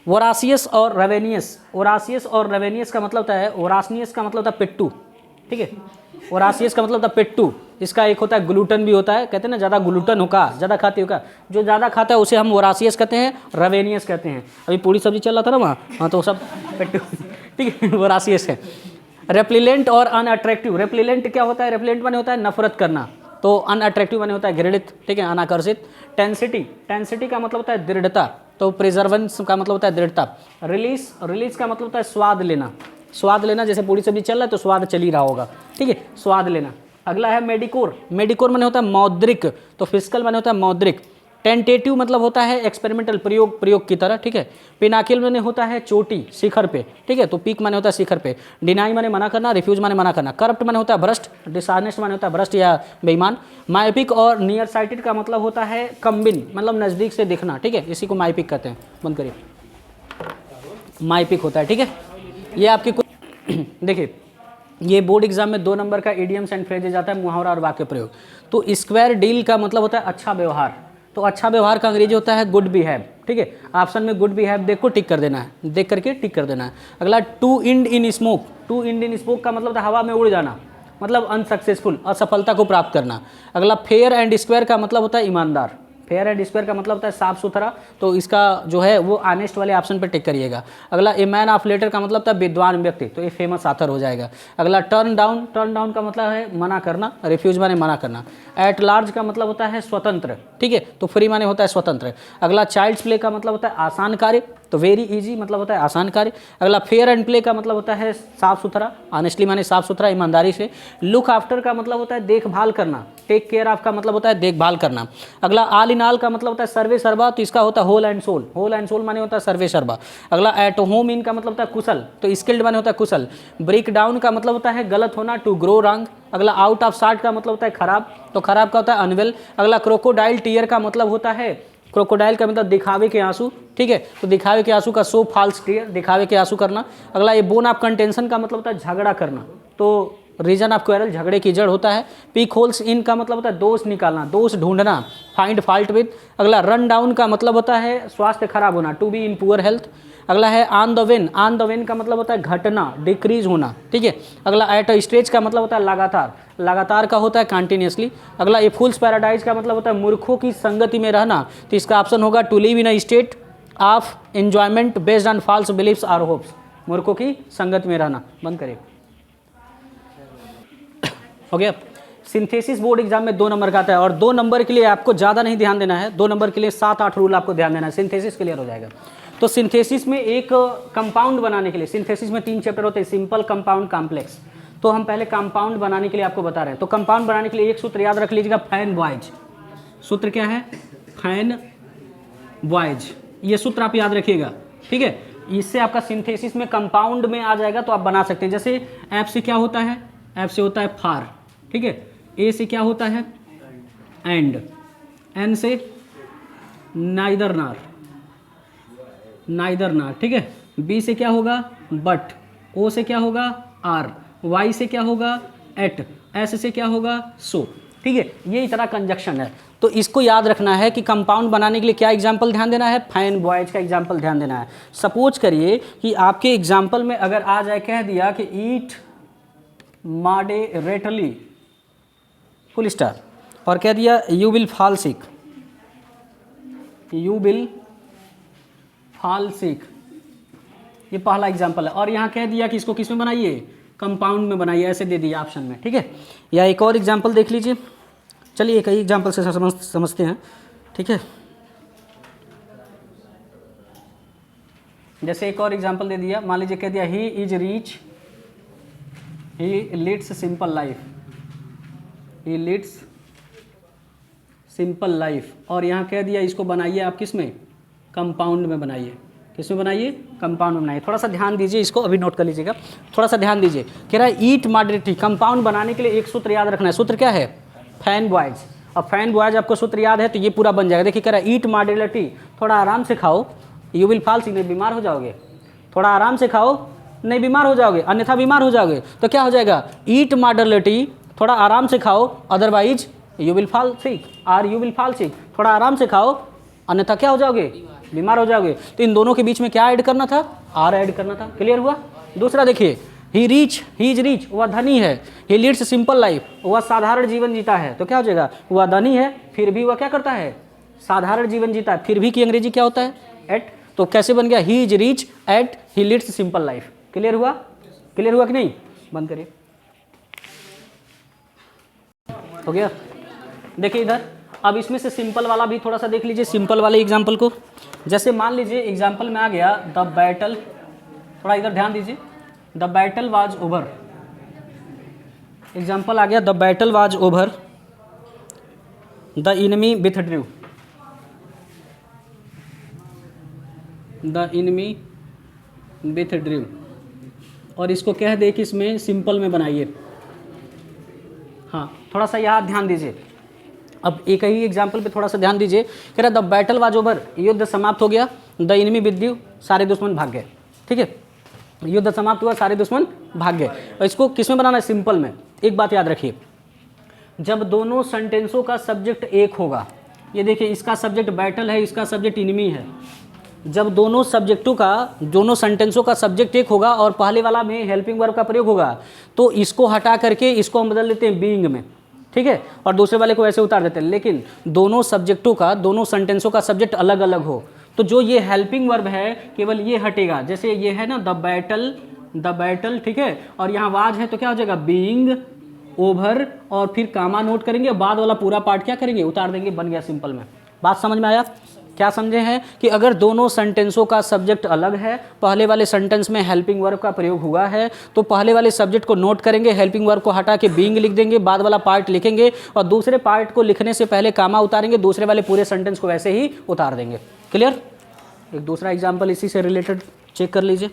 वोरासियस और रेवेनियस, ओरासियस और रेवेनियस का मतलब होता है, ओरासनियस का मतलब होता है पिट्टू, ठीक है, ओरासियस का मतलब होता है पिट्टू। इसका एक होता है ग्लूटन भी होता है, कहते हैं ना ज़्यादा ग्लूटन होगा, ज़्यादा खाते होगा, जो ज़्यादा खाता है उसे हम ओरासियस कहते हैं, रेवेनियस कहते हैं। अभी पूरी सब्जी चल रहा था ना वहाँ, हाँ तो सब पिट्टू, ठीक है, ओरासियस है। रेप्लिलेंट और अनअट्रैक्टिव, रेप्लिलेंट क्या होता है, रेप्लिलेंट माने होता है नफरत करना, तो अनअट्रैक्टिव माने होता है घृणित, ठीक है, अनाकर्षित। टेंसिटी, टेंसिटी का मतलब होता है दृढ़ता, तो प्रिजर्वेंस का मतलब होता है दृढ़ता। रिलीज, रिलीज का मतलब होता है स्वाद लेना, स्वाद लेना, जैसे पूरी सब्जी चल रहा है तो स्वाद चल ही रहा होगा, ठीक है, स्वाद लेना। अगला है मेडिकोर, मेडिकोर माने होता है मौद्रिक, तो फिस्कल माने होता है मौद्रिक। टेंटेटिव मतलब होता है एक्सपेरिमेंटल, प्रयोग, प्रयोग की तरह, ठीक है। पिनाकिल माने होता है चोटी, शिखर पे, ठीक है, तो पीक माने होता है शिखर पे। डिनाई माने मना करना, रिफ्यूज माने मना करना। करप्ट माने होता है भ्रष्ट, डिसऑनेस्ट माने होता है भ्रष्ट या बेईमान। माइपिक और नियर साइटेड का मतलब होता है कम्बिन, मतलब नज़दीक से दिखना, ठीक है, इसी को माइपिक कहते हैं। बंद करिए, माइपिक होता है, ठीक है। ये आपके कुछ देखिए, ये बोर्ड एग्जाम में 2 नंबर का इडियम्स एंड फ्रेजेज आता है, मुहावरा और वाक्य प्रयोग। तो स्क्वायर डील का मतलब होता है अच्छा व्यवहार, तो अच्छा व्यवहार का अंग्रेजी होता है गुड बिहेव, ठीक है। ऑप्शन में गुड बिहेव देख को टिक कर देना है, देख करके टिक कर देना है। अगला to end in smoke, to end in smoke का मतलब होता है हवा में उड़ जाना, मतलब अनसक्सेसफुल, असफलता को प्राप्त करना। अगला फेयर एंड स्क्वायर का मतलब होता है ईमानदार, फेयर एंड स्क्वायर का मतलब होता है साफ सुथरा, तो इसका जो है वो ऑनेस्ट वाले ऑप्शन पर टिक करिएगा। अगला ए मैन ऑफ लेटर का मतलब होता है विद्वान व्यक्ति, तो ये फेमस ऑथर हो जाएगा। अगला टर्न डाउन का मतलब है मना करना, रिफ्यूज माने मना करना। एट लार्ज का मतलब होता है स्वतंत्र, ठीक है, तो फ्री माने होता है स्वतंत्र। अगला चाइल्ड्स प्ले का मतलब होता है आसान कार्य, तो वेरी इजी मतलब होता है आसान कार्य। अगला फेयर एंड प्ले का मतलब होता है साफ सुथरा, ऑनेस्टली माने साफ सुथरा ईमानदारी से। लुक आफ्टर का मतलब होता है देखभाल करना, टेक केयर ऑफ का मतलब होता है देखभाल करना। अगला ऑल इन ऑल का मतलब होता है सर्वे सर्वा, तो इसका होता है whole and soul, whole and soul माने होता है सर्वे सर्वा। अगला एट होम इन का मतलब होता है कुशल, तो स्किल्ड माने होता है कुशल। ब्रेक डाउन का मतलब होता है गलत होना, टू ग्रो रॉन्ग। अगला आउट ऑफ सार्ट का मतलब होता है खराब, तो खराब का होता है अनवेल। अगला क्रोकोडाइल टीयर का मतलब होता है, क्रोकोडाइल का मतलब दिखावे के आंसू, ठीक है, तो दिखावे के आंसू का सो फॉल्स टीयर, दिखावे के आंसू करना। अगला ये बोन ऑफ कंटेंशन का मतलब होता है झगड़ा करना, तो रीजन ऑफ क्वेरल झगड़े की जड़ होता है। पीक होल्स इन का मतलब होता है दोष निकालना, दोष ढूंढना, फाइंड फॉल्ट विद। अगला रन डाउन का मतलब होता है स्वास्थ्य खराब होना, to be in poor health. अगला है ऑन द वेन का मतलब होता है घटना, डिक्रीज होना, ठीक है। अगला एट अ स्टेज का मतलब होता है लगातार, लगातार का होता है कंटिन्यूसली। अगला ए फूल्स पैराडाइज का मतलब होता है मूर्खों की संगति में रहना, तो इसका ऑप्शन होगा to live in a state of enjoyment based on false beliefs और होप्स, मूर्खों की संगति में रहना। बंद करिए, हो गया। सिंथेसिस बोर्ड एग्जाम में 2 नंबर का आता है, और 2 नंबर के लिए आपको ज़्यादा नहीं ध्यान देना है, 2 नंबर के लिए 7-8 रूल आपको ध्यान देना है, सिंथेसिस क्लियर हो जाएगा। तो सिंथेसिस में एक कंपाउंड बनाने के लिए, सिंथेसिस में 3 चैप्टर होते हैं, सिंपल, कंपाउंड, कॉम्प्लेक्स। तो हम पहले कंपाउंड बनाने के लिए आपको बता रहे हैं। तो कंपाउंड बनाने के लिए एक सूत्र याद रख लीजिएगा, फैन बॉयज। सूत्र क्या है? फैन बॉयज, ये सूत्र आप याद रखिएगा, ठीक है। इससे आपका सिंथेसिस में कंपाउंड में आ जाएगा, तो आप बना सकते हैं। जैसे एफ से क्या होता है? एफ से होता है फार, ठीक है। ए से क्या होता है? एंड। एन से नाइदर नार, नाइदर नार, ठीक है। बी से क्या होगा? बट। ओ से क्या होगा? आर। वाई से क्या होगा? एट। एस से क्या होगा? सो, ठीक है। ये इतना कंजक्शन है, तो इसको याद रखना है कि कंपाउंड बनाने के लिए क्या एग्जाम्पल ध्यान देना है? फैन बॉयज का एग्जाम्पल ध्यान देना है। सपोज करिए कि आपके एग्जाम्पल में अगर आ जाए, कह दिया कि ईट मॉडरेटली फुल स्टार, और कह दिया you will fall sick, you will fall सिक, ये पहला एग्जाम्पल है। और यहाँ कह दिया कि इसको किस में बनाइए? कंपाउंड में बनाइए, ऐसे दे दिया ऑप्शन में, ठीक है। या एक और एग्जाम्पल देख लीजिए, चलिए एक ही एग्जाम्पल से समझते हैं, ठीक है। जैसे एक और एग्जाम्पल दे दिया, मान लीजिए कह दिया he is rich, he leads simple life, he leads simple life. और यहाँ कह दिया इसको बनाइए आप किस में? कंपाउंड में बनाइए। किस में बनाइए? कंपाउंड में बनाइए। थोड़ा सा ध्यान दीजिए, इसको अभी नोट कर लीजिएगा, थोड़ा सा ध्यान दीजिए। कह रहा है ईट मॉडरेटली, कंपाउंड बनाने के लिए एक सूत्र याद रखना है। सूत्र क्या है? Fan boys. अब फैन बॉयज आपको सूत्र याद है तो ये पूरा बन जाएगा। देखिए कह रहा है ईट मॉडरेटली, थोड़ा आराम से खाओ, यू विल फॉल सिक, नहीं बीमार हो जाओगे। थोड़ा आराम से खाओ, नहीं बीमार हो जाओगे, अन्यथा बीमार हो जाओगे। तो क्या हो जाएगा? ईट मॉडरेटली, थोड़ा आराम से खाओ, otherwise you will fall sick, or you will fall sick. थोड़ा आराम से खाओ, अन्यथा क्या हो जाओगे? बीमार हो जाओगे। तो इन दोनों के बीच में क्या ऐड करना था? आर ऐड करना था। क्लियर हुआ? दूसरा देखिए, ही रिच, ही इज रिच, वह धनी है। ही लीड्स सिंपल लाइफ, वह साधारण जीवन जीता है। तो क्या हो जाएगा? वह धनी है, फिर भी वह क्या करता है? साधारण जीवन जीता है। फिर भी की अंग्रेजी क्या होता है? एट। तो कैसे बन गया? He is rich yet he leads simple life. Clear हुआ? क्लियर हुआ कि नहीं? बंद करिए, हो गया। देखिए इधर, अब इसमें से सिंपल वाला भी थोड़ा सा देख लीजिए, सिंपल वाले एग्जाम्पल को। जैसे मान लीजिए एग्जाम्पल में आ गया द बैटल, थोड़ा इधर ध्यान दीजिए, the battle was over. Example आ गया the battle was over, the enemy withdrew, the enemy withdrew. और इसको कह दे कि इसमें सिंपल में बनाइए। हाँ, थोड़ा सा यहाँ ध्यान दीजिए। अब एक ही एग्जाम्पल पे थोड़ा सा ध्यान दीजिए। कह रहा द बैटल वाज ओवर, युद्ध समाप्त हो गया, द इनमी विथड्रू, सारे दुश्मन भाग गए, ठीक है। युद्ध समाप्त हुआ, सारे दुश्मन भाग गए। और इसको किस में बनाना है? सिंपल में। एक बात याद रखिए, जब दोनों सेंटेंसों का सब्जेक्ट एक होगा, ये देखिए इसका सब्जेक्ट बैटल है, इसका सब्जेक्ट इनमी है। जब दोनों सब्जेक्टों का, दोनों सेंटेंसों का सब्जेक्ट एक होगा और पहले वाला में हेल्पिंग वर्ब का प्रयोग होगा, तो इसको हटा करके इसको हम बदल देते हैं बीइंग में, ठीक है, और दूसरे वाले को वैसे उतार देते हैं। लेकिन दोनों सब्जेक्टों का, दोनों सेंटेंसों का सब्जेक्ट अलग अलग हो तो जो ये हेल्पिंग वर्ब है केवल ये हटेगा। जैसे ये है ना द बैटल, ठीक है, और यहाँ वाज है तो क्या हो जाएगा बीइंग, ओवर, और फिर कामा नोट करेंगे, बाद वाला पूरा पार्ट क्या करेंगे, उतार देंगे, बन गया सिंपल में। बात समझ में आया? क्या समझे हैं कि अगर दोनों सेंटेंसों का सब्जेक्ट अलग है, पहले वाले सेंटेंस में हेल्पिंग वर्ब का प्रयोग हुआ है, तो पहले वाले सब्जेक्ट को नोट करेंगे, हेल्पिंग वर्ब को हटा के बीइंग लिख देंगे, बाद वाला पार्ट लिखेंगे, और दूसरे पार्ट को लिखने से पहले कामा उतारेंगे, दूसरे वाले पूरे सेंटेंस को वैसे ही उतार देंगे। क्लियर? एक दूसरा एग्जाम्पल इसी से रिलेटेड चेक कर लीजिए।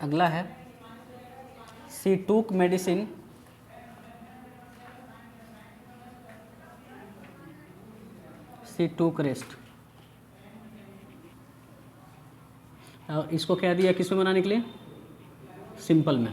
अगला है शी टूक मेडिसिन शी टूक रेस्ट। इसको कह दिया किस में बनाने के लिए, सिंपल में।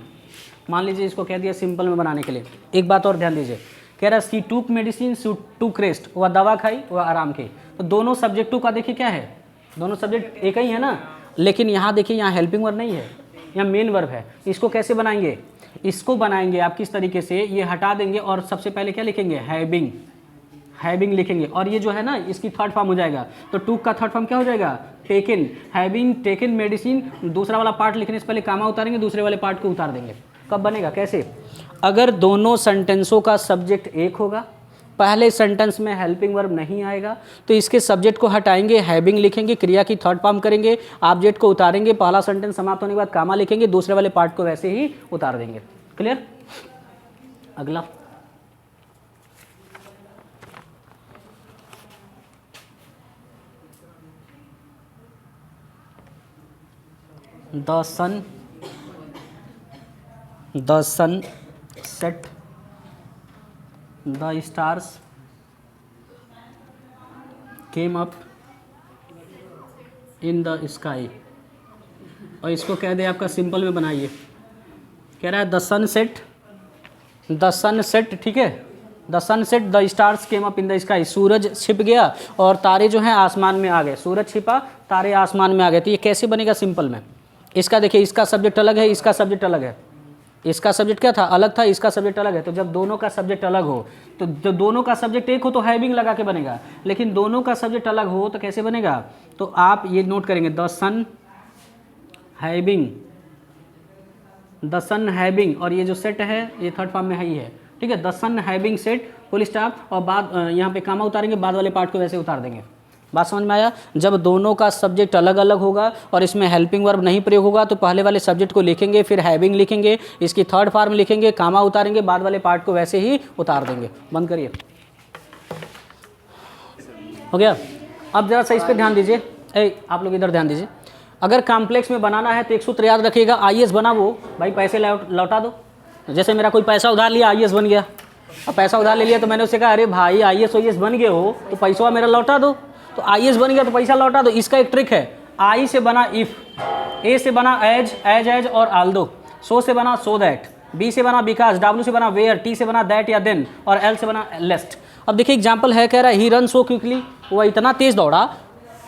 मान लीजिए इसको कह दिया सिंपल में बनाने के लिए। एक बात और ध्यान दीजिए, कह रहा है शी टूक मेडिसिन शी टूक रेस्ट, वह दवा खाई वह आराम की। तो दोनों सब्जेक्टों का देखिए क्या है, दोनों सब्जेक्ट एक ही है ना, लेकिन यहाँ देखिए यहाँ हेल्पिंग वर्ब नहीं है, यहाँ मेन वर्ब है। इसको कैसे बनाएंगे, इसको बनाएंगे आप किस तरीके से, ये हटा देंगे और सबसे पहले क्या लिखेंगे, हैविंग लिखेंगे, और ये जो है ना इसकी थर्ड फॉर्म हो जाएगा। तो टूक का थर्ड फॉर्म क्या हो जाएगा, टेकन। हैविंग टेकन मेडिसिन, दूसरा वाला पार्ट लिखने से पहले कामा उतारेंगे, दूसरे वाले पार्ट को उतार देंगे। कब बनेगा, कैसे, अगर दोनों सेंटेंसों का सब्जेक्ट एक होगा, पहले सेंटेंस में हेल्पिंग वर्ब नहीं आएगा, तो इसके सब्जेक्ट को हटाएंगे, हैविंग लिखेंगे, क्रिया की थर्ड फॉर्म करेंगे, ऑब्जेक्ट को उतारेंगे, पहला सेंटेंस समाप्त होने के बाद कामा लिखेंगे, दूसरे वाले पार्ट को वैसे ही उतार देंगे। क्लियर? अगला the sun set the stars came up in the sky. और इसको कह दे आपका सिंपल में बनाइए, कह रहा है द सन सेट, ठीक है, the sun set the stars came up in the sky. सूरज छिप गया और तारे जो हैं आसमान में आ गए, सूरज छिपा तारे आसमान में आ गए। तो ये कैसे बनेगा सिंपल में, इसका देखिए, इसका सब्जेक्ट अलग है, इसका सब्जेक्ट अलग है, इसका सब्जेक्ट क्या था, अलग था, इसका सब्जेक्ट अलग है। तो जब दोनों का सब्जेक्ट अलग हो, तो जब दोनों का सब्जेक्ट एक हो तो हैविंग लगा के बनेगा, लेकिन दोनों का सब्जेक्ट अलग हो तो कैसे बनेगा, तो आप ये नोट करेंगे द सन हैविंग, और ये जो सेट है ये थर्ड फॉर्म में ही है, ठीक है, the sun having set full stop, और बाद यहाँ पे कामा उतारेंगे, बाद वाले पार्ट को वैसे उतार देंगे। बात समझ में आया? जब दोनों का सब्जेक्ट अलग अलग होगा और इसमें हेल्पिंग वर्ब नहीं प्रयोग होगा, तो पहले वाले सब्जेक्ट को लिखेंगे, फिर हैविंग लिखेंगे, इसकी थर्ड फॉर्म लिखेंगे, कामा उतारेंगे, बाद वाले पार्ट को वैसे ही उतार देंगे। बंद करिए, हो गया। अब जरा सा इस पर ध्यान दीजिए, आप लोग इधर ध्यान दीजिए। अगर कॉम्प्लेक्स में बनाना है तो एक सूत्र याद रखिएगा, IAS बना वो भाई पैसे लौटा दो। जैसे मेरा कोई पैसा उधार लिया, IAS बन गया, अब पैसा उधार ले लिया तो मैंने उससे कहा अरे भाई IAS बन गए हो तो पैसा मेरा लौटा दो, तो IAS बन गया तो पैसा लौटा दो। इसका एक ट्रिक है, I से बना इफ़, A से बना एज और आल्दो, सो से बना सो दैट, B से बना बिकॉज, W से बना वेयर, T से बना दैट या देन, और L से बना लेस्ट। अब देखिए एग्जाम्पल है, कह रहा है ही रन सो क्विकली, वह इतना तेज दौड़ा,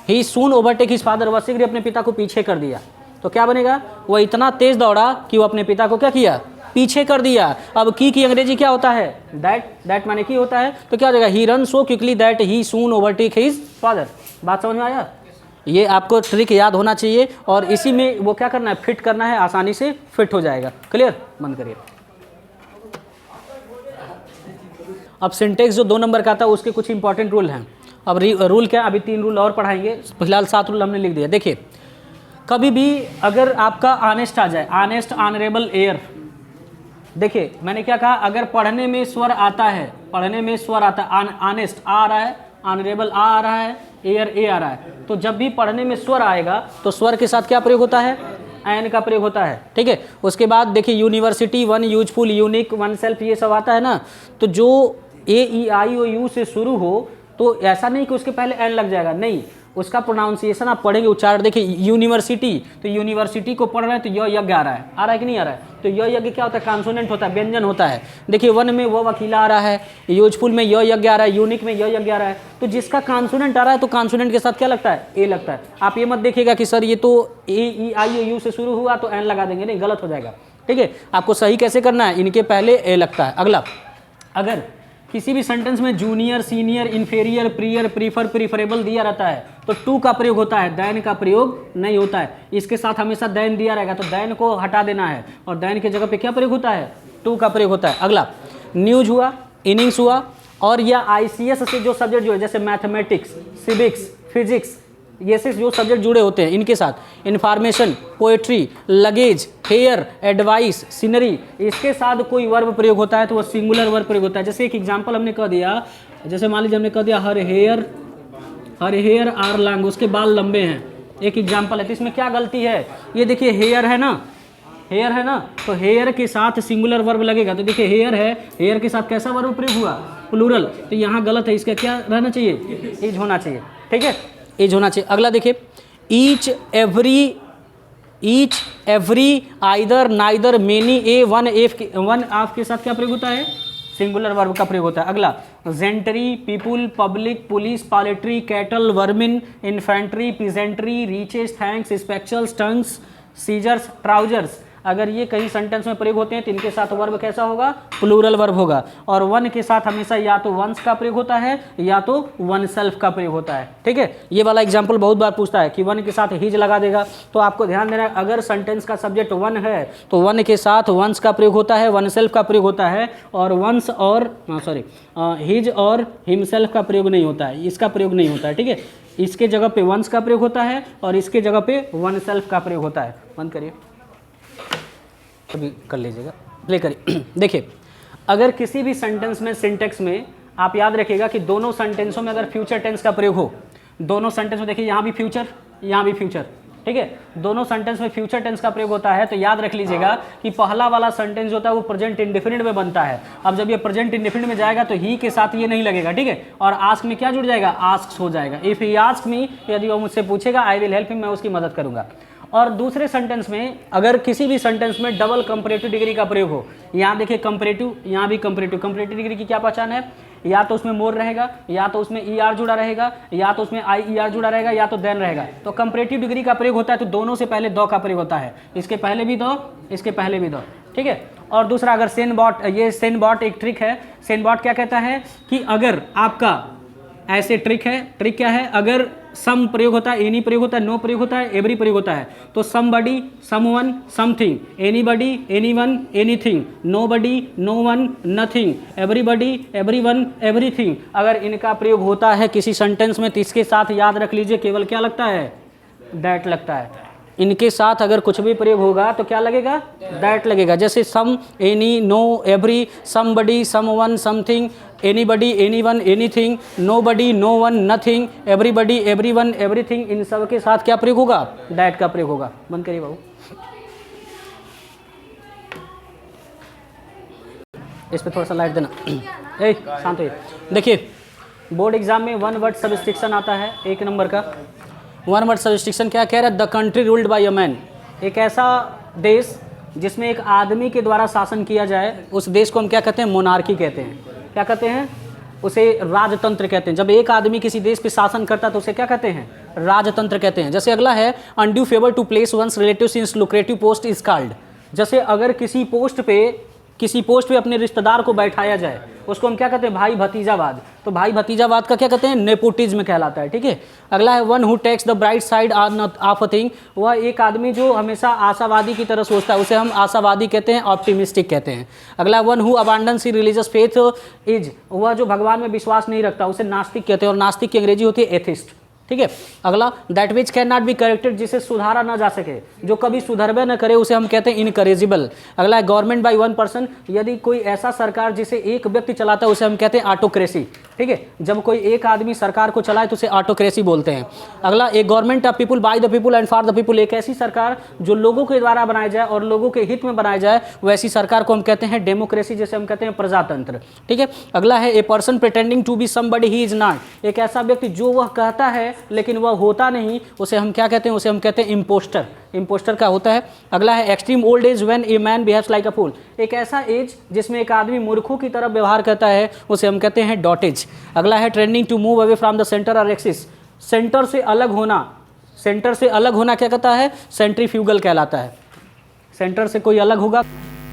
ही सून ओवरटेक हिज फादर, वह शीघ्र अपने पिता को पीछे कर दिया। तो क्या बनेगा, वह इतना तेज दौड़ा कि वो अपने पिता को क्या किया, पीछे कर दिया। अब की अंग्रेजी क्या होता है, दैट माने की होता है, तो क्या हो जाएगा, he run so quickly that he soon overtake his father. बात समझ में आया? ये आपको ट्रिक याद होना चाहिए, और इसी में वो क्या करना है, फिट करना है, आसानी से फिट हो जाएगा। क्लियर? बंद करिए। अब सिंटेक्स जो 2 नंबर का आता है उसके कुछ इंपॉर्टेंट रूल हैं। अब रूल क्या, अभी 3 रूल और पढ़ाएंगे, फिलहाल 7 रूल हमने लिख दिया। देखिए, कभी भी अगर आपका ऑनेस्ट आ जाए, ऑनेस्ट, ऑनरेबल, एयर, देखिए मैंने क्या कहा, अगर पढ़ने में स्वर आता है, ऑनेस्ट आ रहा है, ऑनरेबल आ रहा है, एयर ए आ रहा है, तो जब भी पढ़ने में स्वर आएगा तो स्वर के साथ क्या प्रयोग होता है, एन का प्रयोग होता है, ठीक है। उसके बाद देखिए university, one, useful, unique, one self, ये सब आता है ना, तो जो ए ई आई ओ यू से शुरू हो तो ऐसा नहीं कि उसके पहले एन लग जाएगा, नहीं, उसका प्रोनाउंसिएशन आप पढ़ेंगे, उच्चारण देखिए। यूनिवर्सिटी, तो यूनिवर्सिटी को पढ़ रहे हैं तो य यज्ञ आ रहा है कि नहीं आ रहा है? तो य यज्ञ क्या होता है? कॉन्सोनेंट होता है, व्यंजन होता है। देखिए वन में व वकीला आ रहा है, यूजफुल में य यज्ञ आ रहा है, यूनिक में य यज्ञ आ रहा है। तो जिसका कॉन्सोनेंट आ रहा है तो कॉन्सोनेंट के साथ क्या लगता है? ए लगता है। आप ये मत देखिएगा कि सर ये तो ए ई आई यू से शुरू हुआ तो एन लगा देंगे, नहीं, गलत हो जाएगा। ठीक है, आपको सही कैसे करना है? इनके पहले ए लगता है। अगला, अगर किसी भी सेंटेंस में junior, senior, inferior, prior, prefer, preferable दिया रहता है तो टू का प्रयोग होता है, दैन का प्रयोग नहीं होता है। इसके साथ हमेशा दैन दिया रहेगा तो दैन को हटा देना है और दैन की जगह पे क्या प्रयोग होता है? टू का प्रयोग होता है। अगला, न्यूज हुआ, इनिंग्स हुआ, और या आईसीएस से जो सब्जेक्ट जो है जैसे मैथमेटिक्स, सिविक्स, फिजिक्स, ये से जो सब्जेक्ट जुड़े होते हैं इनके साथ information, poetry, luggage, hair, advice, scenery, इसके साथ कोई वर्ब प्रयोग होता है तो वो सिंगुलर वर्ब प्रयोग होता है। जैसे एक एग्जांपल हमने कह दिया, जैसे मान लीजिए हमने कह दिया हर हेयर आर लॉन्ग, उसके बाल लंबे हैं, एक एग्जांपल है। तो इसमें क्या गलती है? ये देखिए हेयर है ना, हेयर है ना, तो हेयर के साथ सिंगुलर वर्ब लगेगा। तो देखिए हेयर है, हेयर के साथ कैसा वर्ब प्रयोग हुआ? प्लूरल। तो यहाँ गलत है, इसका क्या रहना चाहिए? इज होना चाहिए। ठीक है, एज होना चाहिए। अगला देखिए, each every, either, neither, many, A, one of के साथ क्या प्रयोग होता है? सिंगुलर वर्ब का प्रयोग होता है। अगला, gentry, people, public, police, poultry, cattle, vermin, infantry, peasantry, riches, thanks, spectacles, tongs, scissors, trousers, अगर ये कहीं सेंटेंस में प्रयोग होते हैं तो इनके साथ वर्ब कैसा होगा? प्लूरल वर्ब होगा। और वन के साथ हमेशा या तो वंस का प्रयोग होता है या तो वन सेल्फ का प्रयोग होता है। ठीक है, ये वाला एग्जांपल बहुत बार पूछता है कि वन के साथ हिज लगा देगा, तो आपको ध्यान देना है अगर सेंटेंस का सब्जेक्ट वन है तो वन के साथ वंस का प्रयोग होता है, वन सेल्फ का प्रयोग होता है, और वंस और हिज और हिमसेल्फ का प्रयोग नहीं होता है, इसका प्रयोग नहीं होता है। ठीक है, इसके जगह पे वंस का प्रयोग होता है और इसके जगह पे वन सेल्फ का प्रयोग होता है। बंद करिए, अभी कर लीजिएगा, प्ले करिए। देखिए, अगर किसी भी सेंटेंस में सिंटेक्स में आप याद रखिएगा कि दोनों सेंटेंसों में अगर फ्यूचर टेंस का प्रयोग हो, दोनों सेंटेंस में देखिए यहाँ भी फ्यूचर, यहाँ भी फ्यूचर, ठीक है, दोनों सेंटेंस में फ्यूचर टेंस का प्रयोग होता है, तो याद रख लीजिएगा कि पहला वाला सेंटेंस जो होता है वो प्रेजेंट इंडेफिनिट में बनता है। अब जब ये प्रेजेंट इंडेफिनिट में जाएगा तो ही के साथ ये नहीं लगेगा, ठीक है, और आस्क में क्या जुड़ जाएगा? आस्क्स हो जाएगा। इफ ही आस्क मी, यदि वो मुझसे पूछेगा, आई विल हेल्प हिम, मैं उसकी मदद करूंगा। और दूसरे सेंटेंस में अगर किसी भी सेंटेंस में डबल कंपैरेटिव डिग्री का प्रयोग हो, यहाँ देखिए कंपैरेटिव, यहाँ भी कंपैरेटिव, कंपैरेटिव डिग्री की क्या पहचान है? या तो उसमें मोर रहेगा, या तो उसमें ई आर जुड़ा रहेगा, या तो उसमें आई ई आर जुड़ा रहेगा, या तो देन रहेगा। तो कंपैरेटिव डिग्री का प्रयोग होता है तो दोनों से पहले दो का प्रयोग होता है, इसके पहले भी दो, इसके पहले भी दो, ठीक है। और दूसरा, अगर सेन बॉट, ये सेन बॉट एक ट्रिक है। सेन बॉट क्या कहता है कि अगर आपका ऐसे ट्रिक है, ट्रिक क्या है? अगर सम प्रयोग होता है, एनी प्रयोग होता है, नो प्रयोग होता है, एवरी प्रयोग होता है, तो somebody, someone, something, anybody, anyone, anything, nobody, no one, nothing, everybody, everyone, everything, अगर इनका प्रयोग होता है किसी सेंटेंस में तो इसके साथ याद रख लीजिए केवल क्या लगता है? दैट लगता है। इनके साथ अगर कुछ भी प्रयोग होगा तो क्या लगेगा? दैट लगेगा। जैसे some, any, no, every, somebody, someone, something, anybody, anyone, anything, nobody, no one, nothing, everybody, everyone, everything, इन सब के साथ क्या प्रयोग होगा? दैट का प्रयोग होगा। बंद करिए बाबू, इस पे थोड़ा सा लाइट देना। ए शांत होइए। देखिए, बोर्ड एग्जाम में वन वर्ड सब्स्टिक्शन आता है 1 नंबर का। वन वर्ड सब्स्टिक्शन क्या कह रहा है? The country ruled by a man, एक ऐसा देश जिसमें एक आदमी के द्वारा शासन किया जाए, उस देश को हम क्या कहते हैं? मोनार्की कहते हैं। क्या कहते हैं? उसे राजतंत्र कहते हैं। जब एक आदमी किसी देश पे शासन करता है तो उसे क्या कहते हैं? राजतंत्र कहते हैं। जैसे अगला है, undue favour to place one's relatives in lucrative post is called. जैसे अगर किसी पोस्ट पे अपने रिश्तेदार को बैठाया जाए, उसको हम क्या कहते हैं? भाई भतीजावाद। तो भाई भतीजावाद का क्या कहते हैं? नेपोटिज्म कहलाता है, ठीक है। अगला है, one who takes the bright side of a thing, वह एक आदमी जो हमेशा आशावादी की तरह सोचता है, उसे हम आशावादी कहते हैं, ऑप्टिमिस्टिक कहते हैं। अगला, one who abandons religious faith is, वह जो भगवान में विश्वास नहीं रखता उसे नास्तिक कहते हैं, और नास्तिक की अंग्रेजी होती है एथिस्ट, ठीक है। अगला, that which can not be corrected, जिसे सुधारा ना जा सके, जो कभी सुधरबे न करे, उसे हम कहते हैं इनकरेजिबल। अगला है, गवर्नमेंट बाय वन पर्सन, यदि कोई ऐसा सरकार जिसे एक व्यक्ति चलाता है उसे हम कहते हैं ऑटोक्रेसी। ठीक है। जब कोई एक आदमी सरकार को चलाए तो उसे ऑटोक्रेसी बोलते हैं। अगला, एक government of people by the people and for the people, एक ऐसी सरकार जो लोगों के द्वारा बनाई जाए और लोगों के हित में बनाई जाए, वैसी सरकार को हम कहते हैं डेमोक्रेसी, जैसे हम कहते हैं प्रजातंत्र। ठीक है। अगला है a person pretending to be somebody he is not, एक ऐसा व्यक्ति जो वह कहता है लेकिन वह होता नहीं, उसे हम क्या कहते हैं, उसे हम कहते हैं इम्पोस्टर, इम्पोस्टर का होता है। अगला है extreme old age when a man behaves like a fool, एक ऐसा एज जिसमें एक आदमी मूर्खों की तरह व्यवहार करता है, उसे हम कहते हैं डॉटेज। अगला है trending to move away from the centre और एक्सिस, सेंटर से अलग होना, सेंटर से अलग होना क्या कहता है, सेंट्रीफ्यूगल कहलाता है। सेंटर से कोई अलग होगा।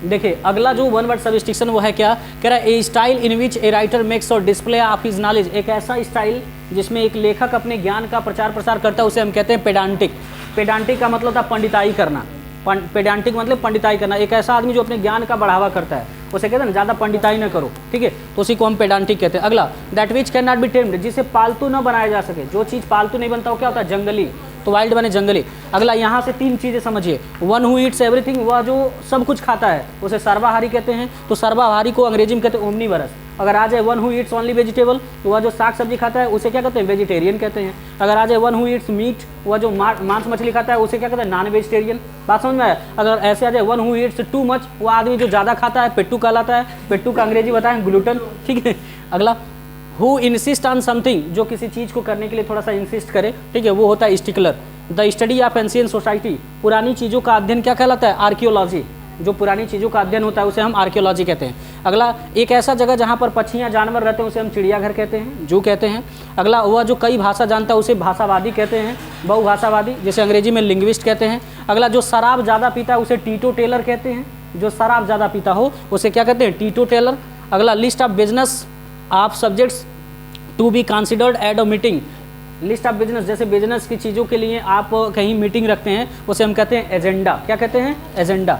देखिए अगला जो वन वर्ड सब्स्टिट्यूशन वो है क्या, कह रहा है a style in which a writer makes और डिस्प्ले ऑफ हिज नॉलेज, एक ऐसा स्टाइल जिसमें एक लेखक अपने ज्ञान का प्रचार प्रसार करता है, उसे हम कहते हैं पेडांटिक। पेडांटिक का मतलब था पंडिताई करना, पेडांटिक मतलब पंडिताई करना, एक ऐसा आदमी जो अपने ज्ञान का बढ़ावा करता है, उसे कहते हैं ना ज़्यादा पंडिताई न करो, ठीक है, तो उसी को हम पेडांटिक कहते हैं। अगला, that which can not be tamed, जिसे पालतू न बनाया जा सके, जो चीज़ पालतू नहीं बनता वो क्या होता है, जंगली, तो वाइल्ड बने जंगली। अगला, यहाँ से 3 चीज़ें समझिए, वन हु ईट्स एवरीथिंग, वह जो सब कुछ खाता है उसे सर्वाहारी कहते हैं, तो सर्वाहारी को अंग्रेजी में कहते हैं ओमनीवरस। अगर आ जाए one who Yeats only vegetable, तो वह जो साग सब्जी खाता है उसे क्या कहते हैं, वेजिटेरियन कहते हैं। अगर आ जाए वन हु ईट्स मीट, वह जो मांस मछली खाता है उसे क्या कहते हैं, नॉन वेजिटेरियन। बात समझ में आया। अगर ऐसे आ जाए one who Yeats too much, वह आदमी जो ज़्यादा खाता है पेट्टू कहलाता है, पेट्टू का अंग्रेजी बताएं ग्लूटन, ठीक है। अगला, हु इंसिस्ट ऑन समथिंग, जो किसी चीज़ को करने के लिए थोड़ा सा इंसिस्ट करे, ठीक है, वो होता है स्टिकलर। The study of ancient society, पुरानी चीज़ों का अध्ययन क्या कहलाता है, आर्कियोलॉजी, जो पुरानी चीज़ों का अध्ययन होता है उसे हम आर्कियोलॉजी कहते हैं। अगला, एक ऐसा जगह जहाँ पर पक्षियाँ जानवर रहते हैं उसे हम चिड़ियाघर कहते हैं, जू कहते हैं। अगला, वह जो कई भाषा जानता है उसे भाषावादी कहते हैं, बहुभाषावादी, जैसे अंग्रेजी में लिंग्विस्ट कहते हैं। अगला, जो शराब ज़्यादा पीता है उसे टीटो टेलर कहते हैं, जो शराब ज़्यादा पीता हो उसे क्या कहते हैं, टीटो टेलर। अगला, list of business of subjects to be considered at a meeting, list of business, जैसे बिजनेस की चीज़ों के लिए आप कहीं मीटिंग रखते हैं उसे हम कहते हैं एजेंडा, क्या कहते हैं, एजेंडा।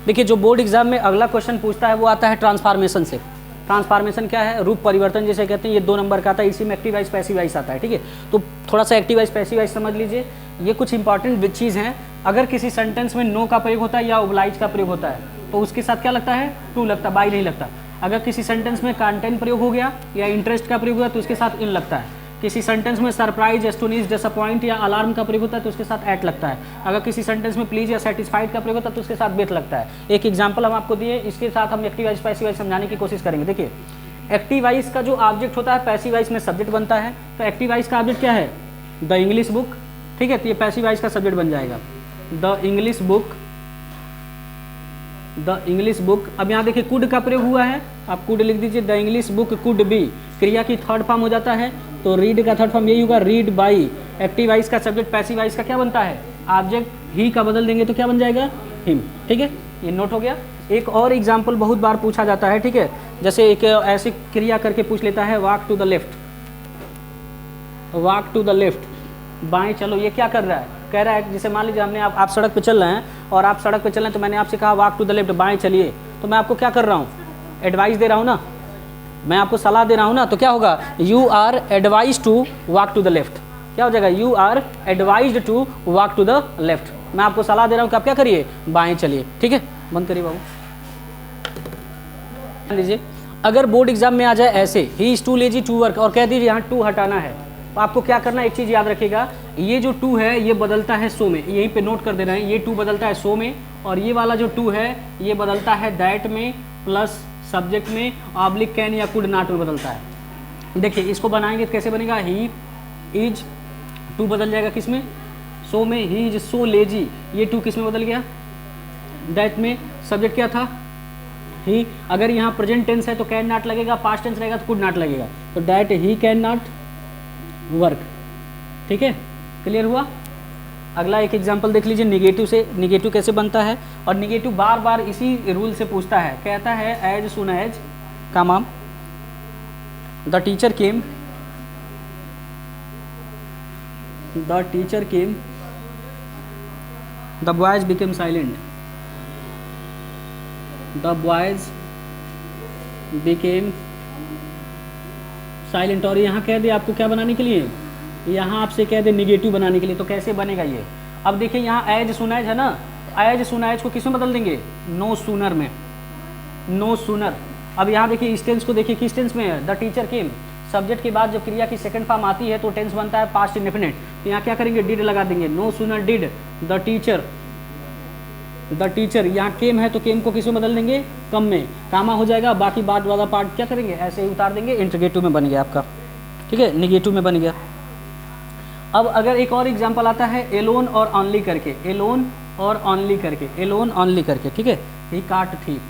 देखिए जो बोर्ड एग्जाम में अगला क्वेश्चन पूछता है वो आता है ट्रांसफॉर्मेशन से। ट्रांसफॉर्मेशन क्या है, रूप परिवर्तन जिसे कहते हैं, ये 2 नंबर का आता है, इसी में एक्टिव वाइज पैसिव वाइज आता है, ठीक है। तो थोड़ा सा एक्टिव वाइज पैसिव वाइज समझ लीजिए, ये कुछ इंपॉर्टेंट चीज़ हैं। अगर किसी सेंटेंस में नो का प्रयोग होता है या ओब्लाइज का प्रयोग होता है तो उसके साथ क्या लगता है, टू लगता है, बाई नहीं लगता। अगर किसी सेंटेंस में कंटेंट प्रयोग हो गया या इंटरेस्ट का प्रयोग हुआ तो उसके साथ इन लगता है। किसी सेंटेंस में सरप्राइज, एस्टोनिश, डिसअपॉइंट या अलार्म का प्रयोग होता है तो उसके साथ एट लगता है। अगर किसी सेंटेंस में प्लीज या सेटिस्फाइड का प्रयोग होता है तो उसके साथ बेथ लगता है। एक एग्जांपल हम आपको दिए, इसके साथ हम एक्टिव वाइज पैसिव वाइज समझाने की कोशिश करेंगे। देखिए एक्टिव वाइज का जो ऑब्जेक्ट होता है पैसिव वाइज में सब्जेक्ट बनता है, तो एक्टिव वाइज का ऑब्जेक्ट क्या है, द इंग्लिश बुक, ठीक है, तो ये पैसिव वाइज का सब्जेक्ट बन जाएगा, the English book, the English book. अब यहाँ देखिए कुड का प्रयोग हुआ है, आप कुड लिख दीजिए, the English book could be, क्रिया की थर्ड फॉर्म हो जाता है तो रीड का थर्ड फॉर्म यही होगा, रीड बाई। एक्टिव वाइज का सब्जेक्ट पैसिव वाइज का क्या बनता है, ऑब्जेक्ट, ही का बदल देंगे तो क्या बन जाएगा, हिम, ठीक है, ये नोट हो गया। एक और एग्जाम्पल बहुत बार पूछा जाता है, ठीक है, जैसे एक ऐसी क्रिया करके पूछ लेता है, walk to the left, walk to the left, बाएं चलो, ये क्या कर रहा है, कह रहा है जैसे मान लीजिए हमने आप सड़क पे चल रहे हैं और आप सड़क पे चल रहे हैं तो मैंने आपसे कहा वॉक टू द लेफ्ट, बाएं चलिए, तो मैं आपको क्या कर रहा हूँ, एडवाइस दे रहा हूँ ना, मैं आपको सलाह दे रहा हूँ ना, तो क्या होगा, you are advise to walk to the left, क्या हो जाएगा, you are advised to walk to the left, मैं आपको सलाह दे रहा हूँ कि आप क्या करिए, बाएं चलिए, ठीक है। बंद करिए बाबू, लीजिए अगर बोर्ड एग्जाम में आ जाए ऐसे, he is too lazy to work, और कह दीजिए यहाँ टू हटाना है, तो आपको क्या करना है, एक चीज़ याद रखिएगा, ये जो टू है ये बदलता है सो में, यहीं पे नोट कर देना है, ये टू बदलता है सो में, और ये वाला जो टू है ये बदलता है दैट में प्लस सब्जेक्ट में, ऑब्लिक कैन या कुड नॉट में बदलता है। देखिए इसको बनाएंगे तो कैसे बनेगा, ही इज, टू बदल जाएगा किस में, सो में, ही इज सो लेजी, ये टू किस में बदल गया, दैट में, सब्जेक्ट क्या था, ही। अगर यहाँ प्रेजेंट टेंस है तो कैन नॉट लगेगा, पास्ट टेंस रहेगा तो कुड नॉट लगेगा, तो that he can not work, ठीक है, क्लियर हुआ। अगला एक एग्जांपल देख लीजिए, निगेटिव से, निगेटिव कैसे बनता है, और निगेटिव बार बार इसी रूल से पूछता है, कहता है एज सुन एज का माम the teacher came, the teacher came the boys became silent, the boys became silent, और यहाँ कह दे आपको क्या बनाने के लिए, यहाँ आपसे कह दे निगेटिव बनाने के लिए, तो कैसे बनेगा ये। अब देखिए यहाँ एज सुनाइज है ना, एज सुनाइज को किस में बदल देंगे, नो सूनर में, नो सूनर, अब यहाँ देखिए इस टेंस को देखिए किस टेंस में है, द टीचर केम। सब्जेक्ट के बाद जब क्रिया की सेकंड फॉर्म आती है तो टेंस बनता है पास्ट इंडेफिनिट। तो यहाँ क्या करेंगे, डिड लगा देंगे। No sooner did the teacher, यहाँ केम है तो केम को किस में बदल देंगे, कम में, कामा हो जाएगा। बाकी बाद वाला पार्ट क्या करेंगे, ऐसे ही उतार देंगे, इंटरगेटिव में बन गया आपका, ठीक है, निगेटिव में बन गया। अब अगर एक और एग्जाम्पल आता है एलोन और ऑनली करके, एलोन और ऑनली करके, एलोन ऑनली करके, ठीक है, ही काट थीप,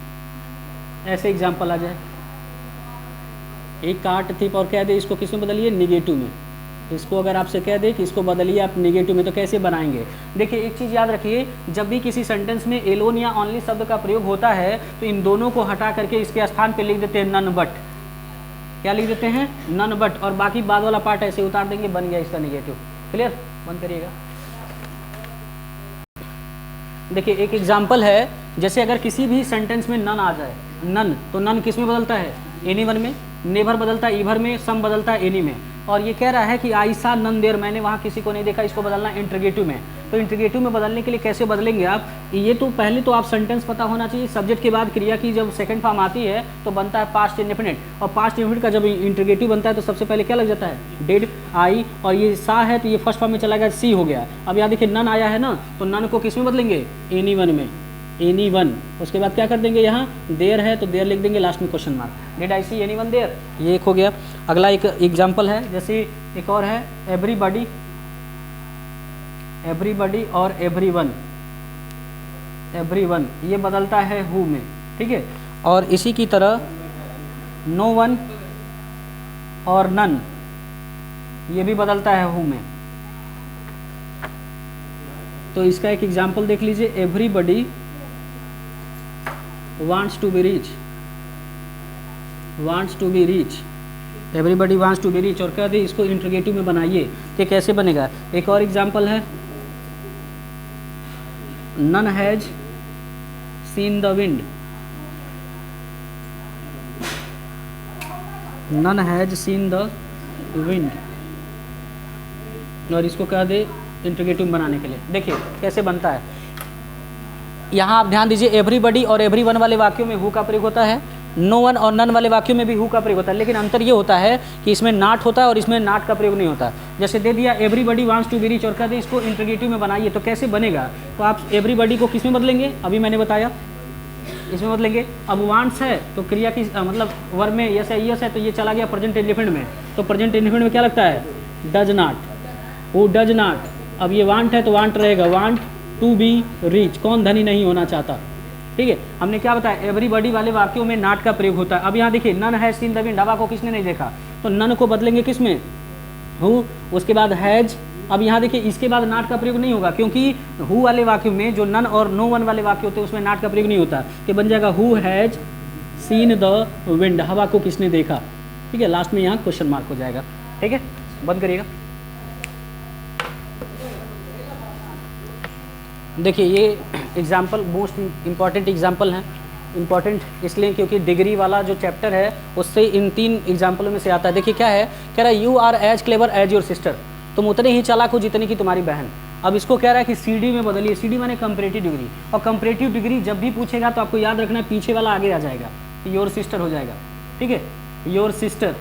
ऐसे एग्जाम्पल आ जाए। एक काट थीप और कह दे इसको किस में बदलिए, निगेटिव में। इसको अगर आपसे कह दे कि इसको बदलिए आप निगेटिव में, तो कैसे बनाएंगे। देखिए एक चीज़ याद रखिए, जब भी किसी सेंटेंस में एलोन या ऑनली शब्द का प्रयोग होता है तो इन दोनों को हटा करके इसके स्थान पे लिख देते हैं नन बट। क्या लिख देते हैं, नन बट, और बाकी बाद वाला पार्ट ऐसे उतार देंगे, बन गया इसका निगेटिव। क्लियर, बंद करिएगा। देखिए एक एग्जाम्पल है, जैसे अगर किसी भी सेंटेंस में नन आ जाए, नन, तो नन किस में बदलता है, एनी वन में। नेवर बदलता है ईभर में, सम बदलता है एनी में। और ये कह रहा है कि आई सा नन देर, मैंने वहाँ किसी को नहीं देखा, इसको बदलना इंटरगेटिव में। तो इंटरगेटिव में बदलने के लिए कैसे बदलेंगे आप, ये तो पहले तो आप सेंटेंस पता होना चाहिए। सब्जेक्ट के बाद क्रिया की जब सेकंड फॉर्म आती है तो बनता है पास्ट इंडेफिनिट, और पास्ट इंडेफिनिट का जब इंटरगेटिव बनता है तो सबसे पहले क्या लग जाता है, डेड, आई, और ये सा है तो ये फर्स्ट फॉर्म में चला गया, सी हो गया। अब यहाँ देखिए नन आया है ना, तो नन को किस में बदलेंगे, एनी वन में, एनी वन। उसके बाद क्या कर देंगे, यहाँ देर है तो देर लिख देंगे, लास्ट में question mark, did I see any one there, ये एक हो गया। अगला एक एग्जाम्पल है, जैसे एक और है एवरीबॉडी, एवरीबॉडी और एवरीवन, एवरीवन ये बदलता है हु में, ठीक है। और इसी की तरह नो वन और नन ये भी बदलता है हु में। तो इसका एक एग्जाम्पल देख लीजिए, everybody wants to be rich, wants to be rich, everybody wants to be rich, और कह दे इसको इंटरगेटिव में बनाइए, तो कैसे बनेगा। एक और एग्जांपल है, none has seen the wind, none has seen the wind, और इसको कह दे इंटरगेटिव में बनाने के लिए। देखिए कैसे बनता है, यहाँ आप ध्यान दीजिए, एवरीबॉडी और एवरीवन वाले वाक्यों में हु का प्रयोग होता है, नो वन और नन वाले वाक्यों में भी हु का प्रयोग होता है, लेकिन अंतर ये होता है कि इसमें नॉट होता है और इसमें नॉट का प्रयोग नहीं होता। जैसे दे दिया everybody wants to be rich और कहते इसको इंटरगेटिव में बनाइए, तो कैसे बनेगा, तो आप एवरीबॉडी को किस में बदलेंगे, अभी मैंने बताया इसमें बदलेंगे। अब वांट्स है तो क्रिया की मतलब वर्ब में यस है, यस है तो ये चला गया प्रेजेंट इंडेफिनिट में, तो प्रेजेंट इंडेफिनिट में क्या लगता है, does not, who does not. अब ये वांट है तो वांट रहेगा, वांट टू बी रिच, कौन धनी नहीं होना चाहता, ठीक है। हमने क्या बताया, एवरीबॉडी वाले वाक्यों में नॉट का प्रयोग होता है। अब यहाँ देखिए none has seen the wind, हवा को किसने नहीं देखा, तो नन को बदलेंगे किस में, हु, उसके बाद हैज। अब यहाँ देखिए इसके बाद नॉट का प्रयोग नहीं होगा, क्योंकि हु वाले वाक्यों में जो नन और नो वन वाले वाक्य होते हैं उसमें नॉट का प्रयोग नहीं होता, तो बन जाएगा who has seen the wind, हवा को किसने देखा, ठीक है। लास्ट में यहाँ क्वेश्चन मार्क हो जाएगा, ठीक है, बंद करिएगा। देखिए ये एग्जाम्पल मोस्ट इम्पॉर्टेंट एग्जाम्पल हैं, इम्पॉर्टेंट इसलिए क्योंकि डिग्री वाला जो चैप्टर है उससे इन 3 एग्जाम्पलों में से आता है। देखिए क्या है, कह रहा है you are as clever as your sister, तुम उतने ही चालाक हो जितनी की तुम्हारी बहन। अब इसको कह रहा है कि CD में बदलिए, CD माने कंपैरेटिव डिग्री, और कंपैरेटिव डिग्री जब भी पूछेगा तो आपको याद रखना है पीछे वाला आगे आ जाएगा, तो योर सिस्टर हो जाएगा, ठीक है, योर सिस्टर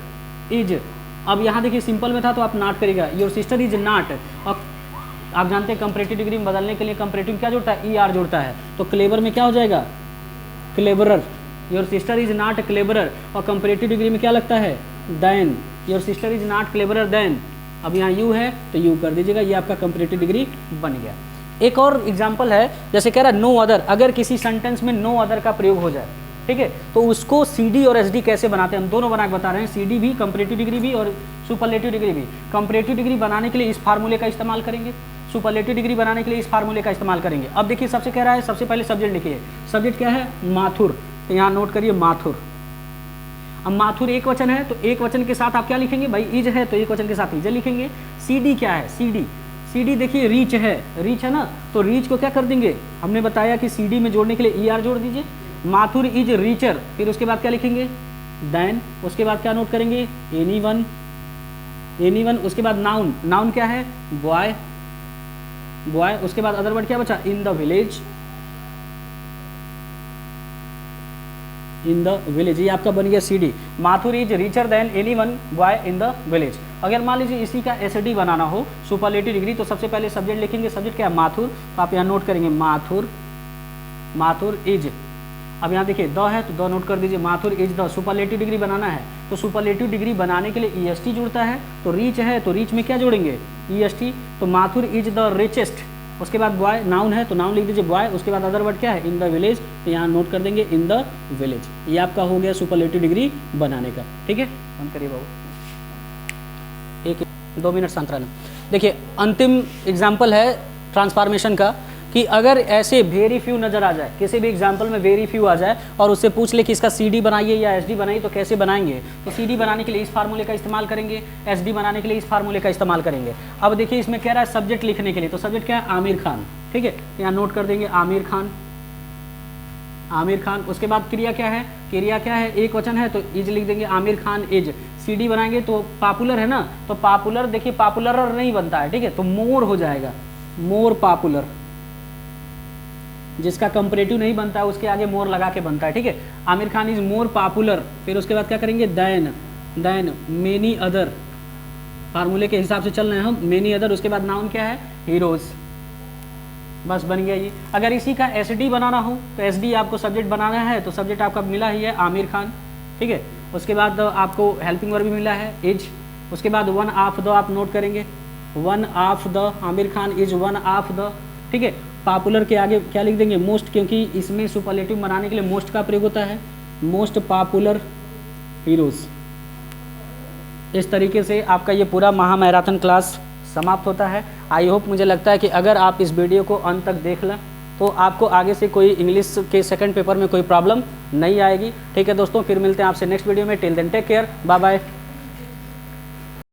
इज। अब यहाँ देखिए सिंपल में था तो आप नॉट करेगा, योर सिस्टर इज नॉट, और आप जानते हैं कंपैरेटिव डिग्री में बदलने के लिए कंपैरेटिव क्या जोड़ता है, ER जोड़ता है, तो क्लेवर में क्या हो जाएगा, cleverer, your sister is not cleverer, और कंपैरेटिव डिग्री में क्या लगता है, than, your sister is not cleverer than. अब यहाँ यू है तो यू कर दीजिएगा, ये आपका कंपैरेटिव डिग्री बन गया। एक और एग्जाम्पल है, जैसे कह रहा है नो अदर, अगर किसी सेंटेंस में नो अदर का प्रयोग हो जाए, ठीक है, तो उसको CD और SD कैसे बनाते हैं, हम दोनों बना के बता रहे हैं, CD भी, कंपैरेटिव डिग्री भी और सुपरलेटिव डिग्री भी। कंपैरेटिव डिग्री बनाने के लिए इस फार्मूले का इस्तेमाल करेंगे, सुपरलेटिव डिग्री बनाने के लिए इस फार्मूले का इस्तेमाल करेंगे। अब देखिए सबसे कह रहा है, सबसे पहले सब्जेक्ट लिखिए, सब्जेक्ट क्या है, माथुर, तो यहाँ नोट करिए माथुर। अब माथुर एक वचन है तो एक वचन के साथ आप क्या लिखेंगे भाई, इज है तो एक वचन के साथ इज लिखेंगे। CD क्या है, CD देखिए रीच है ना, तो रीच को क्या कर देंगे, हमने बताया कि CD में जोड़ने के लिए ER जोड़ दीजिए। माथुर इज रीचर, फिर उसके बाद क्या लिखेंगे, देन, उसके बाद क्या नोट करेंगे, एनीवन, उसके बाद नाउन क्या है, बॉय, उसके बाद अदर वर्ड क्या बचा, in the village, in the village, ये आपका बन गया CD। Mathur is richer than any one boy in the village. अगर मान लीजिए इसी का SD बनाना हो सुपरलेटिव डिग्री, तो सबसे पहले सब्जेक्ट लिखेंगे, सब्जेक्ट क्या है माथुर, तो आप यहाँ नोट करेंगे माथुर, माथुर इज, अब यहाँ देखिए द है तो द नोट कर दीजिए, Mathur is the. Superlative degree बनाना है तो सुपरलेटिव डिग्री बनाने के लिए EST जुड़ता है, तो रीच है तो रीच में क्या जोड़ेंगे EST, तो माथुर इज द रिचेस्ट। उसके बाद बॉय नाउन है तो नाउन लिख दीजिए बॉय, उसके बाद अदर वर्ड क्या है इन द विलेज, तो यहाँ नोट कर देंगे इन द विलेज। ये आपका हो गया सुपरलेटिव डिग्री बनाने का, ठीक है। बंद करिए बाबू, 1-2 मिनट शांत रहना। देखिए अंतिम एग्जाम्पल है ट्रांसफॉर्मेशन का, कि अगर ऐसे वेरी फ्यू नज़र आ जाए, किसी भी एग्जाम्पल में वेरी फ्यू आ जाए और उससे पूछ ले कि इसका CD बनाइए या SD बनाइए, तो कैसे बनाएंगे, तो CD बनाने के लिए इस फार्मूले का इस्तेमाल करेंगे, SD बनाने के लिए इस फार्मूले का इस्तेमाल करेंगे। अब देखिए इसमें कह रहा है सब्जेक्ट लिखने के लिए, तो सब्जेक्ट क्या है आमिर खान, ठीक है, यहाँ नोट कर देंगे आमिर खान, आमिर खान। उसके बाद क्रिया क्या है, क्रिया क्या है, एक वचन है तो इज लिख देंगे आमिर खान इज। CD बनाएंगे तो पॉपुलर है ना, तो पॉपुलर देखिए पॉपुलर नहीं बनता है, ठीक है, तो मोर हो जाएगा, मोर पॉपुलर। जिसका कंपैरेटिव नहीं बनता है उसके आगे मोर लगा के बनता है, ठीक है। Aamir Khan is more popular, फिर उसके बाद क्या करेंगे देन मेनी अदर, फार्मूले के हिसाब से चल रहे हैं हम, मेनी अदर। उसके बाद नाउन क्या है हीरोज, बस बन गया ये। अगर इसी का SD बनाना हो तो SD आपको सब्जेक्ट बनाना है, तो सब्जेक्ट आपका मिला ही है आमिर खान, ठीक है। उसके बाद आपको हेल्पिंग वर्ब भी मिला है इज। उसके बाद वन ऑफ द आप नोट करेंगे, one of the, Aamir Khan is one of the, ठीक है। पॉपुलर के आगे क्या लिख देंगे मोस्ट, क्योंकि इसमें सुपरलेटिव बनाने के लिए मोस्ट का प्रयोग होता है, मोस्ट पॉपुलर हीरोज। इस तरीके से आपका ये पूरा महामैराथन क्लास समाप्त होता है। आई होप, मुझे लगता है कि अगर आप इस वीडियो को अंत तक देख लें तो आपको आगे से कोई इंग्लिश के सेकंड पेपर में कोई प्रॉब्लम नहीं आएगी, ठीक है दोस्तों। फिर मिलते हैं आपसे नेक्स्ट वीडियो में, till then take care, bye bye.